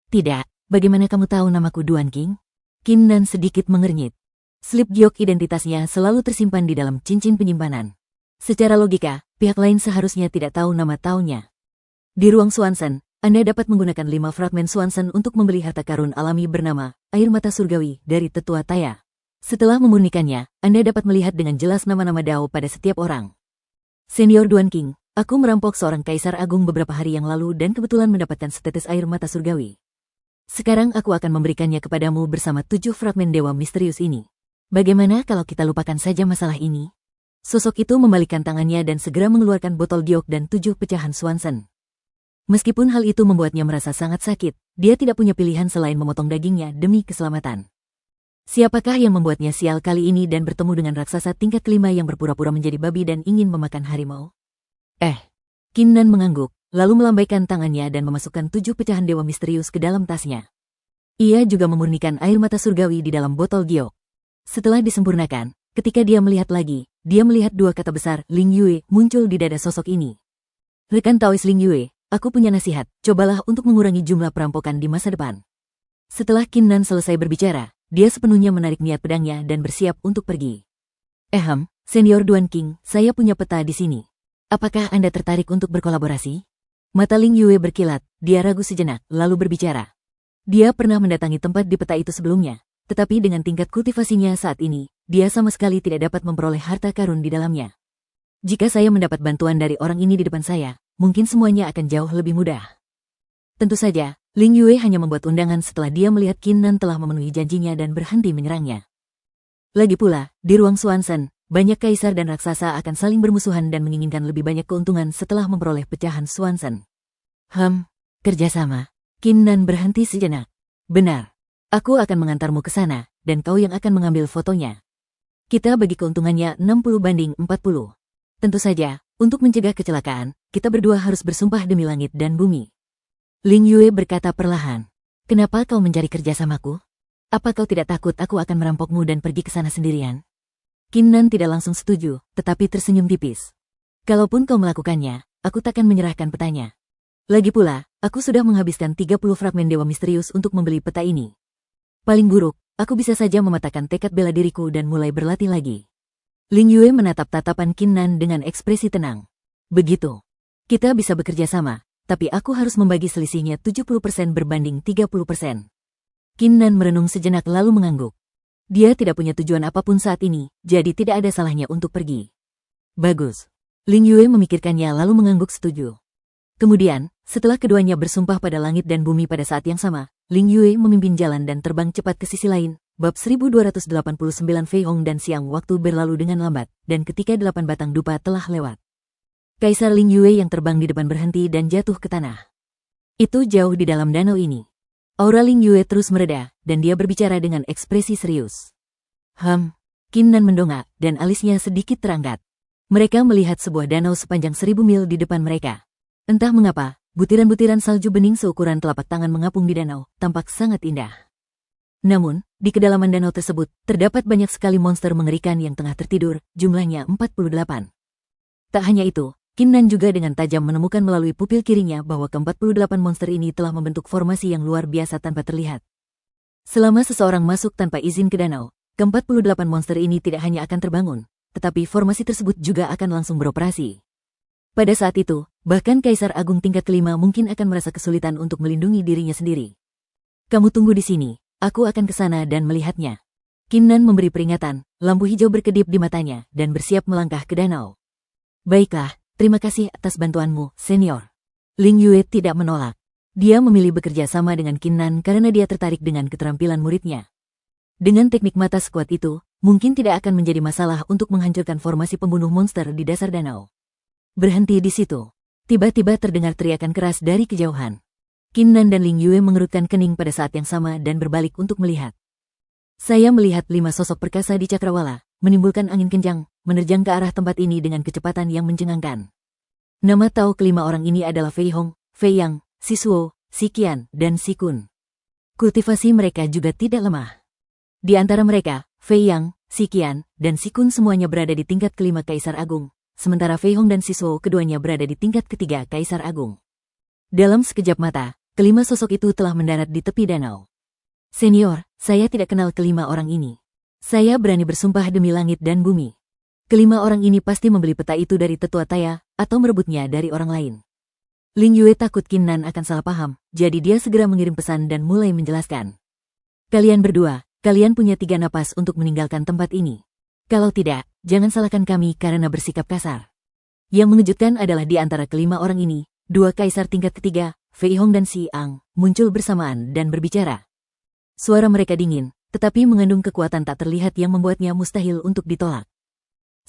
Tidak. Bagaimana kamu tahu namaku Duan King? Qin Nan sedikit mengernyit. Slip giok identitasnya selalu tersimpan di dalam cincin penyimpanan. Secara logika, pihak lain seharusnya tidak tahu nama taunya. Di ruang Swanson, Anda dapat menggunakan 5 fragmen Swanson untuk membeli harta karun alami bernama Air Mata Surgawi dari Tetua Taya. Setelah memurnikannya, Anda dapat melihat dengan jelas nama-nama Dao pada setiap orang. Senior Duan King, aku merampok seorang kaisar agung beberapa hari yang lalu dan kebetulan mendapatkan setetes air mata surgawi. Sekarang aku akan memberikannya kepadamu bersama 7 fragmen dewa misterius ini. Bagaimana kalau kita lupakan saja masalah ini? Sosok itu membalikkan tangannya dan segera mengeluarkan botol giok dan 7 pecahan Swanson. Meskipun hal itu membuatnya merasa sangat sakit, dia tidak punya pilihan selain memotong dagingnya demi keselamatan. Siapakah yang membuatnya sial kali ini dan bertemu dengan raksasa tingkat kelima yang berpura-pura menjadi babi dan ingin memakan harimau? Qin Nan mengangguk, lalu melambaikan tangannya dan memasukkan 7 pecahan dewa misterius ke dalam tasnya. Ia juga memurnikan air mata surgawi di dalam botol giok. Setelah disempurnakan, ketika dia melihat lagi, dia melihat dua kata besar Ling Yue muncul di dada sosok ini. Rekan Taois Ling Yue, aku punya nasihat, cobalah untuk mengurangi jumlah perampokan di masa depan. Setelah Qin Nan selesai berbicara, dia sepenuhnya menarik niat pedangnya dan bersiap untuk pergi. Senior Duan King, saya punya peta di sini. Apakah Anda tertarik untuk berkolaborasi? Mata Ling Yue berkilat, dia ragu sejenak, lalu berbicara. Dia pernah mendatangi tempat di peta itu sebelumnya, tetapi dengan tingkat kultivasinya saat ini, dia sama sekali tidak dapat memperoleh harta karun di dalamnya. Jika saya mendapat bantuan dari orang ini di depan saya, mungkin semuanya akan jauh lebih mudah. Tentu saja, Ling Yue hanya membuat undangan setelah dia melihat Qin Nan telah memenuhi janjinya dan berhenti menyerangnya. Lagi pula, di ruang Swanson, banyak kaisar dan raksasa akan saling bermusuhan dan menginginkan lebih banyak keuntungan setelah memperoleh pecahan Swanson. Kerjasama. Qin Nan berhenti sejenak. Benar. Aku akan mengantarmu ke sana, dan kau yang akan mengambil fotonya. Kita bagi keuntungannya 60-40. Tentu saja, untuk mencegah kecelakaan, kita berdua harus bersumpah demi langit dan bumi. Ling Yue berkata perlahan. Kenapa kau mencari kerjasamaku? Apa kau tidak takut aku akan merampokmu dan pergi ke sana sendirian? Qin Nan tidak langsung setuju, tetapi tersenyum tipis. Kalaupun kau melakukannya, aku takkan menyerahkan petanya. Lagi pula, aku sudah menghabiskan 30 fragmen dewa misterius untuk membeli peta ini. Paling buruk, aku bisa saja mematahkan tekad bela diriku dan mulai berlatih lagi. Ling Yue menatap tatapan Qin Nan dengan ekspresi tenang. Begitu. Kita bisa bekerja sama, tapi aku harus membagi selisihnya 70% berbanding 30%. Qin Nan merenung sejenak lalu mengangguk. Dia tidak punya tujuan apapun saat ini, jadi tidak ada salahnya untuk pergi. Bagus. Ling Yue memikirkannya lalu mengangguk setuju. Kemudian, setelah keduanya bersumpah pada langit dan bumi pada saat yang sama, Ling Yue memimpin jalan dan terbang cepat ke sisi lain. Bab 1289 Fei Hong dan Siang waktu berlalu dengan lambat, dan ketika 8 batang dupa telah lewat. Kaisar Ling Yue yang terbang di depan berhenti dan jatuh ke tanah. Itu jauh di dalam danau ini. Aura Ling Yue terus mereda, dan dia berbicara dengan ekspresi serius. Qin Nan mendongak, dan alisnya sedikit terangkat. Mereka melihat sebuah danau sepanjang 1000 mil di depan mereka. Entah mengapa, butiran-butiran salju bening seukuran telapak tangan mengapung di danau, tampak sangat indah. Namun, di kedalaman danau tersebut, terdapat banyak sekali monster mengerikan yang tengah tertidur, jumlahnya 48. Tak hanya itu, Qin Nan juga dengan tajam menemukan melalui pupil kirinya bahwa ke-48 monster ini telah membentuk formasi yang luar biasa tanpa terlihat. Selama seseorang masuk tanpa izin ke danau, ke-48 monster ini tidak hanya akan terbangun, tetapi formasi tersebut juga akan langsung beroperasi. Pada saat itu, bahkan Kaisar Agung tingkat kelima mungkin akan merasa kesulitan untuk melindungi dirinya sendiri. Kamu tunggu di sini, aku akan ke sana dan melihatnya. Qin Nan memberi peringatan, lampu hijau berkedip di matanya, dan bersiap melangkah ke danau. Baiklah. Terima kasih atas bantuanmu, senior. Ling Yue tidak menolak. Dia memilih bekerja sama dengan Qin Nan karena dia tertarik dengan keterampilan muridnya. Dengan teknik mata sekuat itu, mungkin tidak akan menjadi masalah untuk menghancurkan formasi pembunuh monster di dasar danau. Berhenti di situ. Tiba-tiba terdengar teriakan keras dari kejauhan. Qin Nan dan Ling Yue mengerutkan kening pada saat yang sama dan berbalik untuk melihat. Saya melihat 5 sosok perkasa di cakrawala, menimbulkan angin kencang, menerjang ke arah tempat ini dengan kecepatan yang mencengangkan. Nama tahu kelima orang ini adalah Fei Hong, Fei Yang, Si Suo, Si Qian, dan Si Kun. Kultivasi mereka juga tidak lemah. Di antara mereka, Fei Yang, Si Qian, dan Si Kun semuanya berada di tingkat kelima Kaisar Agung, sementara Fei Hong dan Si Suo keduanya berada di tingkat ketiga Kaisar Agung. Dalam sekejap mata, kelima sosok itu telah mendarat di tepi danau. Senior, saya tidak kenal kelima orang ini. Saya berani bersumpah demi langit dan bumi. Kelima orang ini pasti membeli peta itu dari tetua Taya, atau merebutnya dari orang lain. Ling Yue takut Qin Nan akan salah paham, jadi dia segera mengirim pesan dan mulai menjelaskan. Kalian berdua, kalian punya 3 napas untuk meninggalkan tempat ini. Kalau tidak, jangan salahkan kami karena bersikap kasar. Yang mengejutkan adalah di antara kelima orang ini, 2 kaisar tingkat ketiga, Fei Hong dan Si Ang, muncul bersamaan dan berbicara. Suara mereka dingin, tetapi mengandung kekuatan tak terlihat yang membuatnya mustahil untuk ditolak.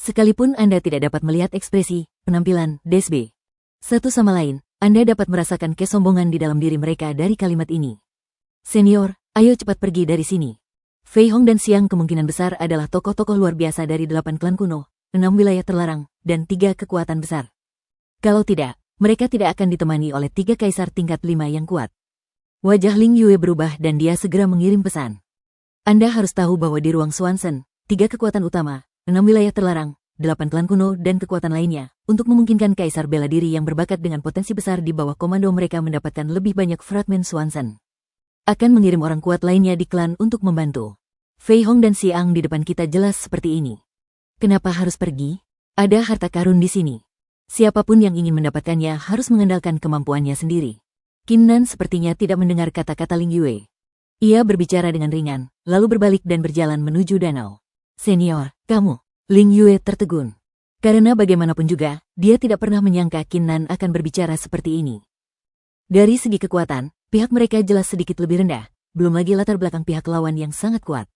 Sekalipun Anda tidak dapat melihat ekspresi, penampilan, DSB satu sama lain, Anda dapat merasakan kesombongan di dalam diri mereka dari kalimat ini. Senior, ayo cepat pergi dari sini. Fei Hong dan Siang kemungkinan besar adalah tokoh-tokoh luar biasa dari 8 klan kuno, 6 wilayah terlarang, dan 3 kekuatan besar. Kalau tidak, mereka tidak akan ditemani oleh 3 kaisar tingkat 5 yang kuat. Wajah Ling Yue berubah dan dia segera mengirim pesan. Anda harus tahu bahwa di ruang Swanson, 3 kekuatan utama, 6 wilayah terlarang, 8 klan kuno dan kekuatan lainnya, untuk memungkinkan kaisar bela diri yang berbakat dengan potensi besar di bawah komando mereka mendapatkan lebih banyak fragmen Swanson. Akan mengirim orang kuat lainnya di klan untuk membantu. Fei Hong dan Xiang di depan kita jelas seperti ini. Kenapa harus pergi? Ada harta karun di sini. Siapapun yang ingin mendapatkannya harus mengandalkan kemampuannya sendiri. Qin Nan sepertinya tidak mendengar kata-kata Ling Yue. Ia berbicara dengan ringan, lalu berbalik dan berjalan menuju danau. Senior, kamu. Ling Yue tertegun. Karena bagaimanapun juga, dia tidak pernah menyangka Qin Nan akan berbicara seperti ini. Dari segi kekuatan, pihak mereka jelas sedikit lebih rendah, belum lagi latar belakang pihak lawan yang sangat kuat.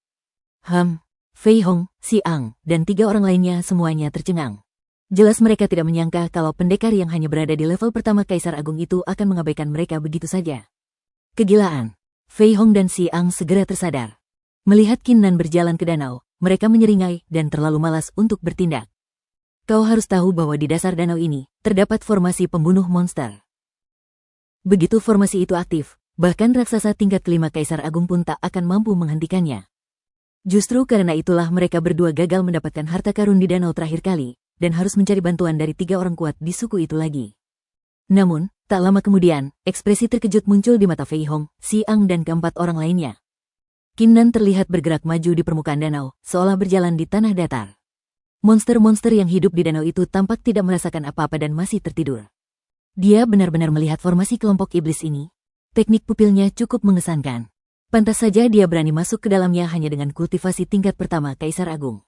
Fei Hong, Xiang, dan 3 orang lainnya semuanya tercengang. Jelas mereka tidak menyangka kalau pendekar yang hanya berada di level pertama Kaisar Agung itu akan mengabaikan mereka begitu saja. Kegilaan. Fei Hong dan Xiang segera tersadar. Melihat Qin Nan berjalan ke danau, mereka menyeringai dan terlalu malas untuk bertindak. Kau harus tahu bahwa di dasar danau ini, terdapat formasi pembunuh monster. Begitu formasi itu aktif, bahkan raksasa tingkat kelima Kaisar Agung pun tak akan mampu menghentikannya. Justru karena itulah mereka berdua gagal mendapatkan harta karun di danau terakhir kali, dan harus mencari bantuan dari 3 orang kuat di suku itu lagi. Namun, tak lama kemudian, ekspresi terkejut muncul di mata Fei Hong, Xiang dan keempat orang lainnya. Qin Nan terlihat bergerak maju di permukaan danau, seolah berjalan di tanah datar. Monster-monster yang hidup di danau itu tampak tidak merasakan apa-apa dan masih tertidur. Dia benar-benar melihat formasi kelompok iblis ini. Teknik pupilnya cukup mengesankan. Pantas saja dia berani masuk ke dalamnya hanya dengan kultivasi tingkat pertama Kaisar Agung.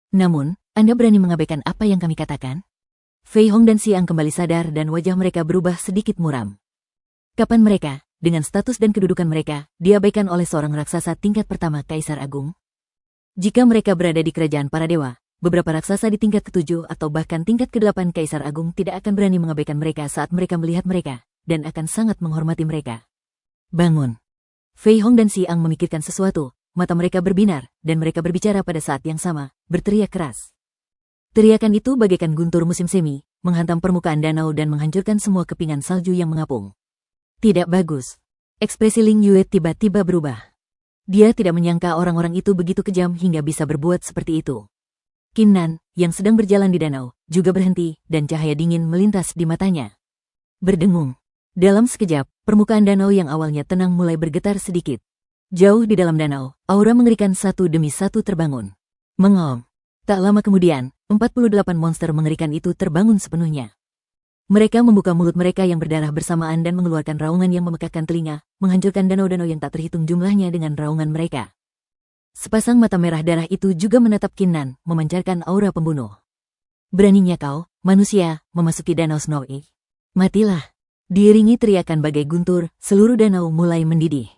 Namun, Anda berani mengabaikan apa yang kami katakan? Fei Hong dan Xiang kembali sadar dan wajah mereka berubah sedikit muram. Kapan mereka, dengan status dan kedudukan mereka, diabaikan oleh seorang raksasa tingkat pertama Kaisar Agung? Jika mereka berada di kerajaan para dewa, beberapa raksasa di tingkat ke-7 atau bahkan tingkat ke-8 Kaisar Agung tidak akan berani mengabaikan mereka saat mereka melihat mereka, dan akan sangat menghormati mereka. Bangun! Fei Hong dan Xiang memikirkan sesuatu, mata mereka berbinar, dan mereka berbicara pada saat yang sama, berteriak keras. Teriakan itu bagaikan guntur musim semi, menghantam permukaan danau dan menghancurkan semua kepingan salju yang mengapung. Tidak bagus. Ekspresi Ling Yue tiba-tiba berubah. Dia tidak menyangka orang-orang itu begitu kejam hingga bisa berbuat seperti itu. Qin Nan, yang sedang berjalan di danau, juga berhenti, dan cahaya dingin melintas di matanya. Berdengung. Dalam sekejap, permukaan danau yang awalnya tenang mulai bergetar sedikit. Jauh di dalam danau, aura mengerikan satu demi satu terbangun. Mengaum. Tak lama kemudian, 48 monster mengerikan itu terbangun sepenuhnya. Mereka membuka mulut mereka yang berdarah bersamaan dan mengeluarkan raungan yang memekakkan telinga, menghancurkan danau-danau yang tak terhitung jumlahnya dengan raungan mereka. Sepasang mata merah darah itu juga menatap Qin Nan, memancarkan aura pembunuh. Beraninya kau, manusia, memasuki danau Snowy. Matilah. Diiringi teriakan bagai guntur, seluruh danau mulai mendidih.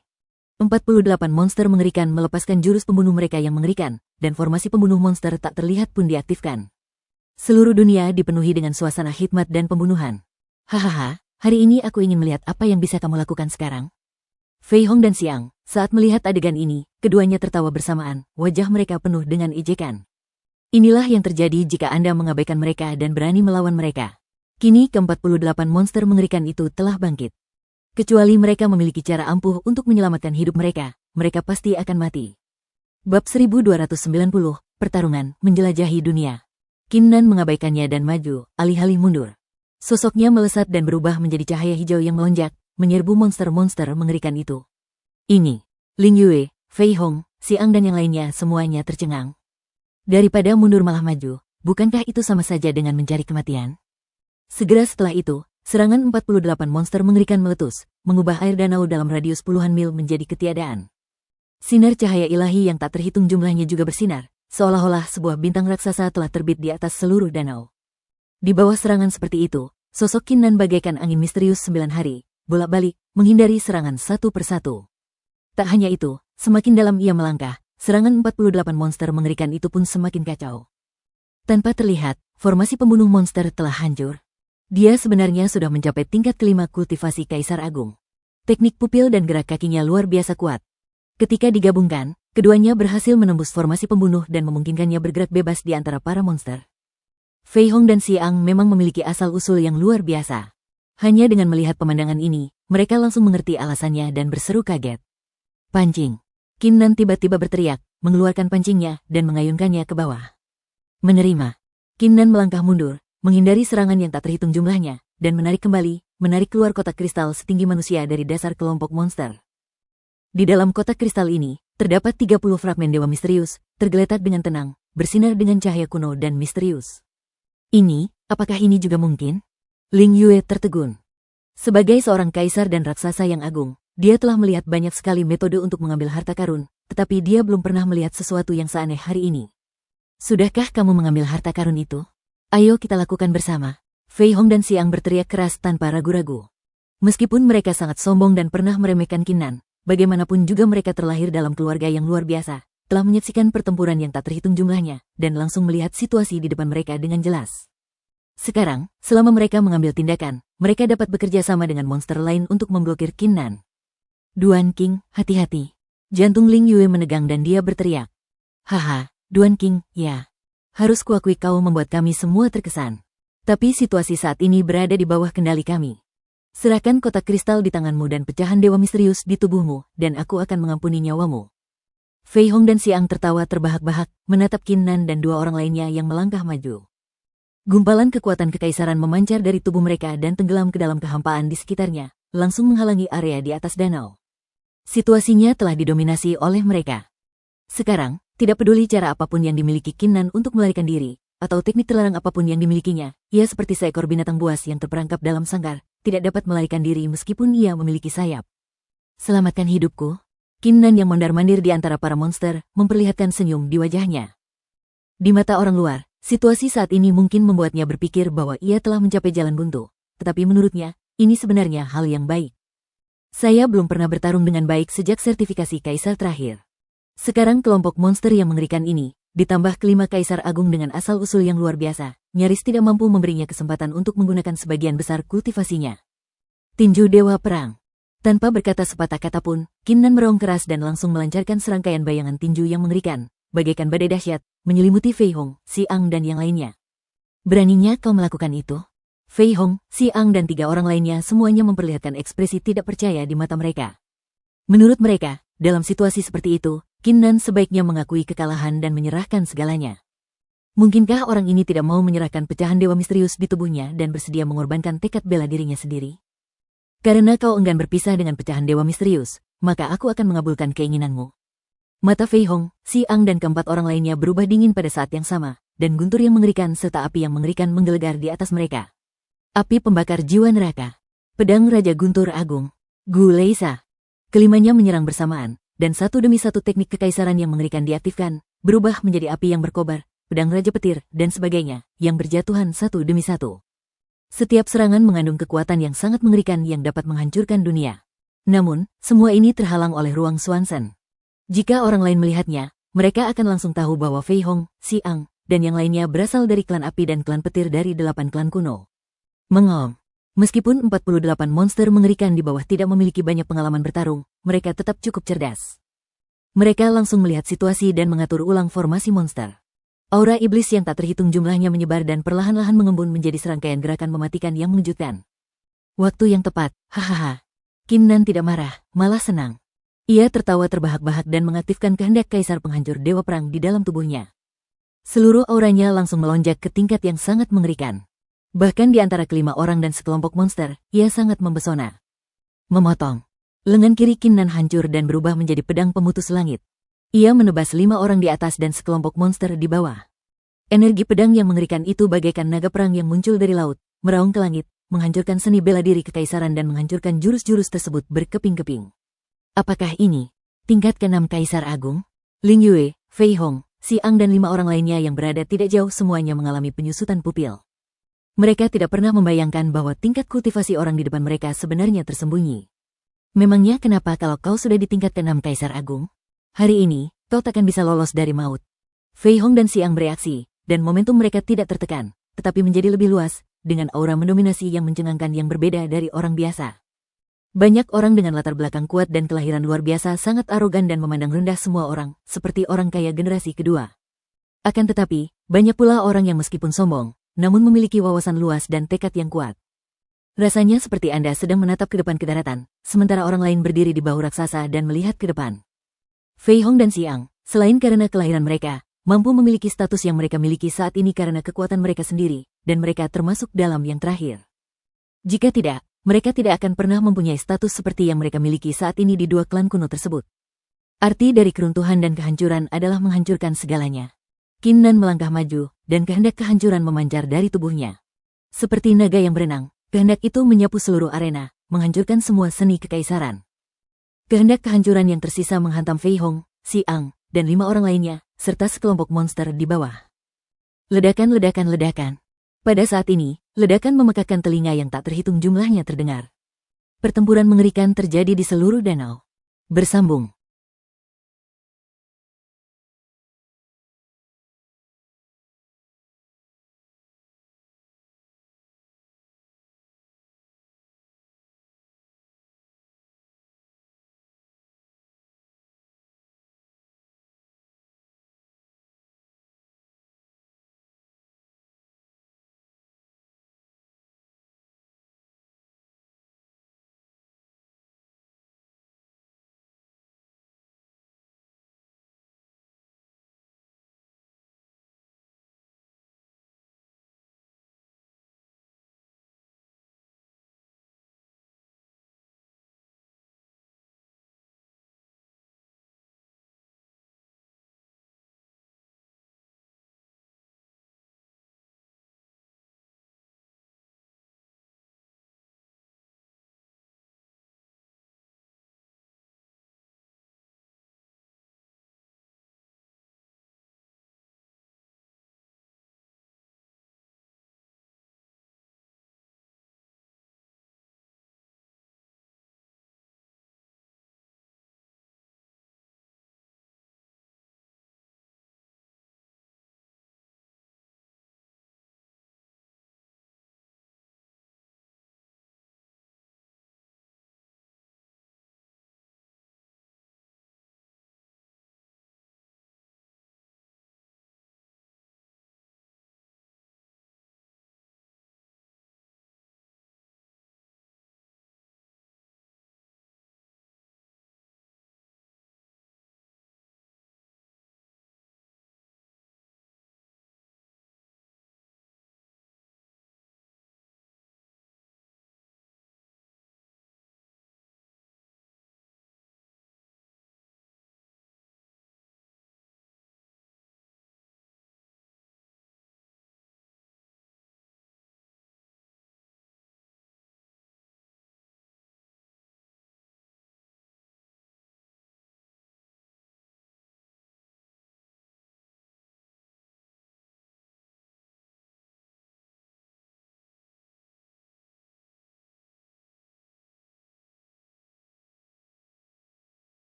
48 monster mengerikan melepaskan jurus pembunuh mereka yang mengerikan, dan formasi pembunuh monster tak terlihat pun diaktifkan. Seluruh dunia dipenuhi dengan suasana hikmat dan pembunuhan. Hahaha, hari ini aku ingin melihat apa yang bisa kamu lakukan sekarang. Fei Hong dan Xiang, saat melihat adegan ini, keduanya tertawa bersamaan, wajah mereka penuh dengan ejekan. Inilah yang terjadi jika Anda mengabaikan mereka dan berani melawan mereka. Kini ke-48 monster mengerikan itu telah bangkit. Kecuali mereka memiliki cara ampuh untuk menyelamatkan hidup mereka, mereka pasti akan mati. Bab 1290, Pertarungan Menjelajahi Dunia. Qin Nan mengabaikannya dan maju, alih-alih mundur. Sosoknya melesat dan berubah menjadi cahaya hijau yang melonjak, menyerbu monster-monster mengerikan itu. Ini, Ling Yue, Fei Hong, Xiang dan yang lainnya semuanya tercengang. Daripada mundur malah maju, bukankah itu sama saja dengan mencari kematian? Segera setelah itu, serangan 48 monster mengerikan meletus, mengubah air danau dalam radius puluhan mil menjadi ketiadaan. Sinar cahaya ilahi yang tak terhitung jumlahnya juga bersinar, seolah-olah sebuah bintang raksasa telah terbit di atas seluruh danau. Di bawah serangan seperti itu, sosok Qin Nan bagaikan angin misterius 9 hari, bolak-balik, menghindari serangan satu persatu. Tak hanya itu, semakin dalam ia melangkah, serangan 48 monster mengerikan itu pun semakin kacau. Tanpa terlihat, formasi pembunuh monster telah hancur. Dia sebenarnya sudah mencapai tingkat kelima kultivasi Kaisar Agung. Teknik pupil dan gerak kakinya luar biasa kuat. Ketika digabungkan, keduanya berhasil menembus formasi pembunuh dan memungkinkannya bergerak bebas di antara para monster. Fei Hong dan Xiang memang memiliki asal-usul yang luar biasa. Hanya dengan melihat pemandangan ini, mereka langsung mengerti alasannya dan berseru kaget. Pancing. Qin Nan tiba-tiba berteriak, mengeluarkan pancingnya dan mengayunkannya ke bawah. Menerima. Qin Nan melangkah mundur, menghindari serangan yang tak terhitung jumlahnya, dan menarik keluar kotak kristal setinggi manusia dari dasar kelompok monster. Di dalam kotak kristal ini, terdapat 30 fragmen dewa misterius, tergeletak dengan tenang, bersinar dengan cahaya kuno dan misterius. Apakah ini juga mungkin? Ling Yue tertegun. Sebagai seorang kaisar dan raksasa yang agung, dia telah melihat banyak sekali metode untuk mengambil harta karun, tetapi dia belum pernah melihat sesuatu yang seaneh hari ini. Sudahkah kamu mengambil harta karun itu? Ayo kita lakukan bersama. Fei Hong dan Xiang berteriak keras tanpa ragu-ragu. Meskipun mereka sangat sombong dan pernah meremehkan Qin Nan, bagaimanapun juga mereka terlahir dalam keluarga yang luar biasa, telah menyaksikan pertempuran yang tak terhitung jumlahnya, dan langsung melihat situasi di depan mereka dengan jelas. Sekarang, selama mereka mengambil tindakan, mereka dapat bekerja sama dengan monster lain untuk memblokir Qin Nan. Duan Qing, hati-hati. Jantung Ling Yue menegang dan dia berteriak. Haha, Duan Qing, ya. Harus kuakui kau membuat kami semua terkesan. Tapi situasi saat ini berada di bawah kendali kami. Serahkan kotak kristal di tanganmu dan pecahan dewa misterius di tubuhmu, dan aku akan mengampuni nyawamu. Fei Hong dan Xiang tertawa terbahak-bahak, menatap Qin Nan dan dua orang lainnya yang melangkah maju. Gumpalan kekuatan kekaisaran memancar dari tubuh mereka dan tenggelam ke dalam kehampaan di sekitarnya, langsung menghalangi area di atas danau. Situasinya telah didominasi oleh mereka. Sekarang, tidak peduli cara apapun yang dimiliki Qin Nan untuk melarikan diri, atau teknik terlarang apapun yang dimilikinya, ia seperti seekor binatang buas yang terperangkap dalam sangkar, tidak dapat melarikan diri meskipun ia memiliki sayap. Selamatkan hidupku. Qin Nan yang mondar-mandir di antara para monster, memperlihatkan senyum di wajahnya. Di mata orang luar, situasi saat ini mungkin membuatnya berpikir bahwa ia telah mencapai jalan buntu, tetapi menurutnya, ini sebenarnya hal yang baik. Saya belum pernah bertarung dengan baik sejak sertifikasi kaisar terakhir. Sekarang kelompok monster yang mengerikan ini, ditambah kelima kaisar agung dengan asal-usul yang luar biasa, nyaris tidak mampu memberinya kesempatan untuk menggunakan sebagian besar kultivasinya. Tinju Dewa Perang. Tanpa berkata sepatah kata pun, Qin Nan meraung keras dan langsung melancarkan serangkaian bayangan tinju yang mengerikan, bagaikan badai dahsyat, menyelimuti Fei Hong, Xiang dan yang lainnya. Beraninya kau melakukan itu? Fei Hong, Xiang dan tiga orang lainnya semuanya memperlihatkan ekspresi tidak percaya di mata mereka. Menurut mereka, dalam situasi seperti itu, Qin Nan sebaiknya mengakui kekalahan dan menyerahkan segalanya. Mungkinkah orang ini tidak mau menyerahkan pecahan dewa misterius di tubuhnya dan bersedia mengorbankan tekad bela dirinya sendiri? Karena kau enggan berpisah dengan pecahan dewa misterius, maka aku akan mengabulkan keinginanmu. Mata Fei Hong, Xiang dan keempat orang lainnya berubah dingin pada saat yang sama, dan guntur yang mengerikan serta api yang mengerikan menggelegar di atas mereka. Api pembakar jiwa neraka. Pedang Raja Guntur Agung. Gu Leisa. Kelimanya menyerang bersamaan, dan satu demi satu teknik kekaisaran yang mengerikan diaktifkan, berubah menjadi api yang berkobar, pedang Raja Petir, dan sebagainya, yang berjatuhan satu demi satu. Setiap serangan mengandung kekuatan yang sangat mengerikan yang dapat menghancurkan dunia. Namun, semua ini terhalang oleh ruang Swanson. Jika orang lain melihatnya, mereka akan langsung tahu bahwa Fei Hong, Xiang, dan yang lainnya berasal dari klan api dan klan petir dari 8 klan kuno. Mengom. Meskipun 48 monster mengerikan di bawah tidak memiliki banyak pengalaman bertarung, mereka tetap cukup cerdas. Mereka langsung melihat situasi dan mengatur ulang formasi monster. Aura iblis yang tak terhitung jumlahnya menyebar dan perlahan-lahan mengembun menjadi serangkaian gerakan mematikan yang mengejutkan. Waktu yang tepat, hahaha. Qin Nan tidak marah, malah senang. Ia tertawa terbahak-bahak dan mengaktifkan kehendak kaisar penghancur dewa perang di dalam tubuhnya. Seluruh auranya langsung melonjak ke tingkat yang sangat mengerikan. Bahkan di antara kelima orang dan sekelompok monster, ia sangat mempesona. Memotong. Lengan kiri Qin Nan hancur dan berubah menjadi pedang pemutus langit. Ia menebas 5 orang di atas dan sekelompok monster di bawah. Energi pedang yang mengerikan itu bagaikan naga perang yang muncul dari laut, meraung ke langit, menghancurkan seni bela diri kekaisaran dan menghancurkan jurus-jurus tersebut berkeping-keping. Apakah ini tingkat ke-6 Kaisar Agung? Ling Yue, Fei Hong, Xiang dan 5 orang lainnya yang berada tidak jauh semuanya mengalami penyusutan pupil. Mereka tidak pernah membayangkan bahwa tingkat kultivasi orang di depan mereka sebenarnya tersembunyi. Memangnya kenapa kalau kau sudah di tingkat ke-6 Kaisar Agung? Hari ini, kau takkan bisa lolos dari maut. Fei Hong dan Xiang bereaksi, dan momentum mereka tidak tertekan, tetapi menjadi lebih luas, dengan aura mendominasi yang mencengangkan yang berbeda dari orang biasa. Banyak orang dengan latar belakang kuat dan kelahiran luar biasa sangat arogan dan memandang rendah semua orang, seperti orang kaya generasi kedua. Akan tetapi, banyak pula orang yang meskipun sombong, namun memiliki wawasan luas dan tekad yang kuat. Rasanya seperti Anda sedang menatap ke depan ke daratan, sementara orang lain berdiri di bahu raksasa dan melihat ke depan. Fei Hong dan Xiang, selain karena kelahiran mereka, mampu memiliki status yang mereka miliki saat ini karena kekuatan mereka sendiri, dan mereka termasuk dalam yang terakhir. Jika tidak, mereka tidak akan pernah mempunyai status seperti yang mereka miliki saat ini di dua klan kuno tersebut. Arti dari keruntuhan dan kehancuran adalah menghancurkan segalanya. Qin Nan melangkah maju, dan kehendak kehancuran memancar dari tubuhnya. Seperti naga yang berenang, kehendak itu menyapu seluruh arena, menghancurkan semua seni kekaisaran. Kehendak kehancuran yang tersisa menghantam Fei Hong, Si Ang, dan 5 orang lainnya, serta sekelompok monster di bawah. Ledakan, ledakan, ledakan. Pada saat ini, ledakan memekakkan telinga yang tak terhitung jumlahnya terdengar. Pertempuran mengerikan terjadi di seluruh danau. Bersambung.